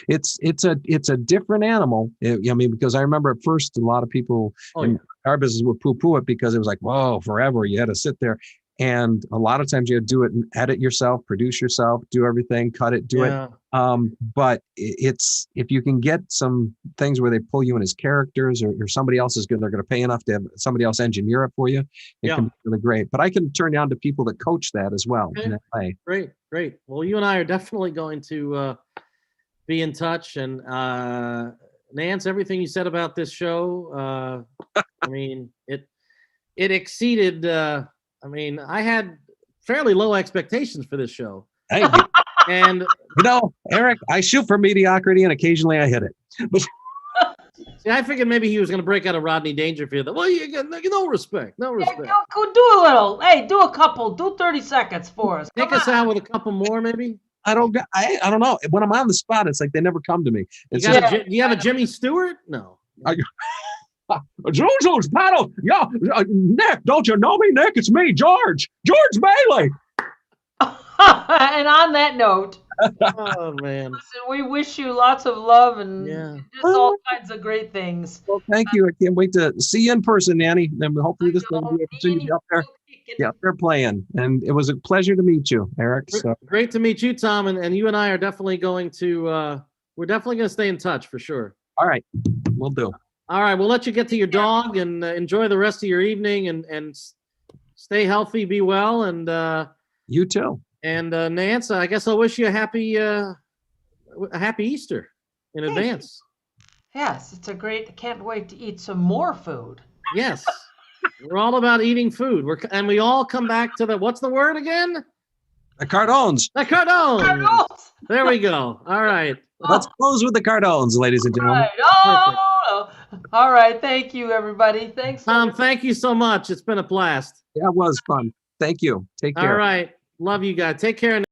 Yeah. It's a different animal. Because I remember at first a lot of people in our business would poo-poo it because it was like, whoa, forever you had to sit there. And a lot of times you had to do it and edit yourself, produce yourself, do everything, cut it, do it. But it's, if you can get some things where they pull you in as characters or somebody else is good, they're going to pay enough to have somebody else engineer it for you. It can be really great. But I can turn down to people that coach that as well. Okay. In that way. Great. Well, you and I are definitely going to be in touch. And Nance, everything you said about this show, it exceeded. I had fairly low expectations for this show. Thank you. And Eric, I shoot for mediocrity and occasionally I hit it. But see, I figured maybe he was going to break out of Rodney Dangerfield. Well, you get no respect. No respect. Yeah, go do a little. Hey, do a couple. Do 30 seconds for us. Take us out with a couple more, maybe. I don't know. When I'm on the spot, it's like they never come to me. It's do you have a Jimmy Stewart? No. Jojo's paddle. Yeah, Nick, don't you know me, Nick? It's me, George Bailey. And on that note, Oh man. listen, we wish you lots of love and Yeah. just all kinds of great things. Well, thank you. I can't wait to see you in person, Nanny. And hopefully this will be opportunity up there. Yeah, they're playing. And it was a pleasure to meet you, Eric. So Great to meet you, Tom. And you and I are definitely going to we're definitely going to stay in touch for sure. all right, we'll do. All right, we'll let you get to your dog and enjoy the rest of your evening and stay healthy, be well, and You too. Nance, I guess I'll wish you a happy Easter in Thank advance. Yes, it's a great. I can't wait to eat some more food. Yes, we're all about eating food. And we all come back to what's the word again? The Cardones. The Cardone. Cardones. There we go. All right. Let's close with the Cardones, ladies and gentlemen. Right. Oh, all right. Thank you, everybody. Thanks, Tom. Thank you so much. It's been a blast. That was fun. Thank you. Take care. All right. Love you guys. Take care.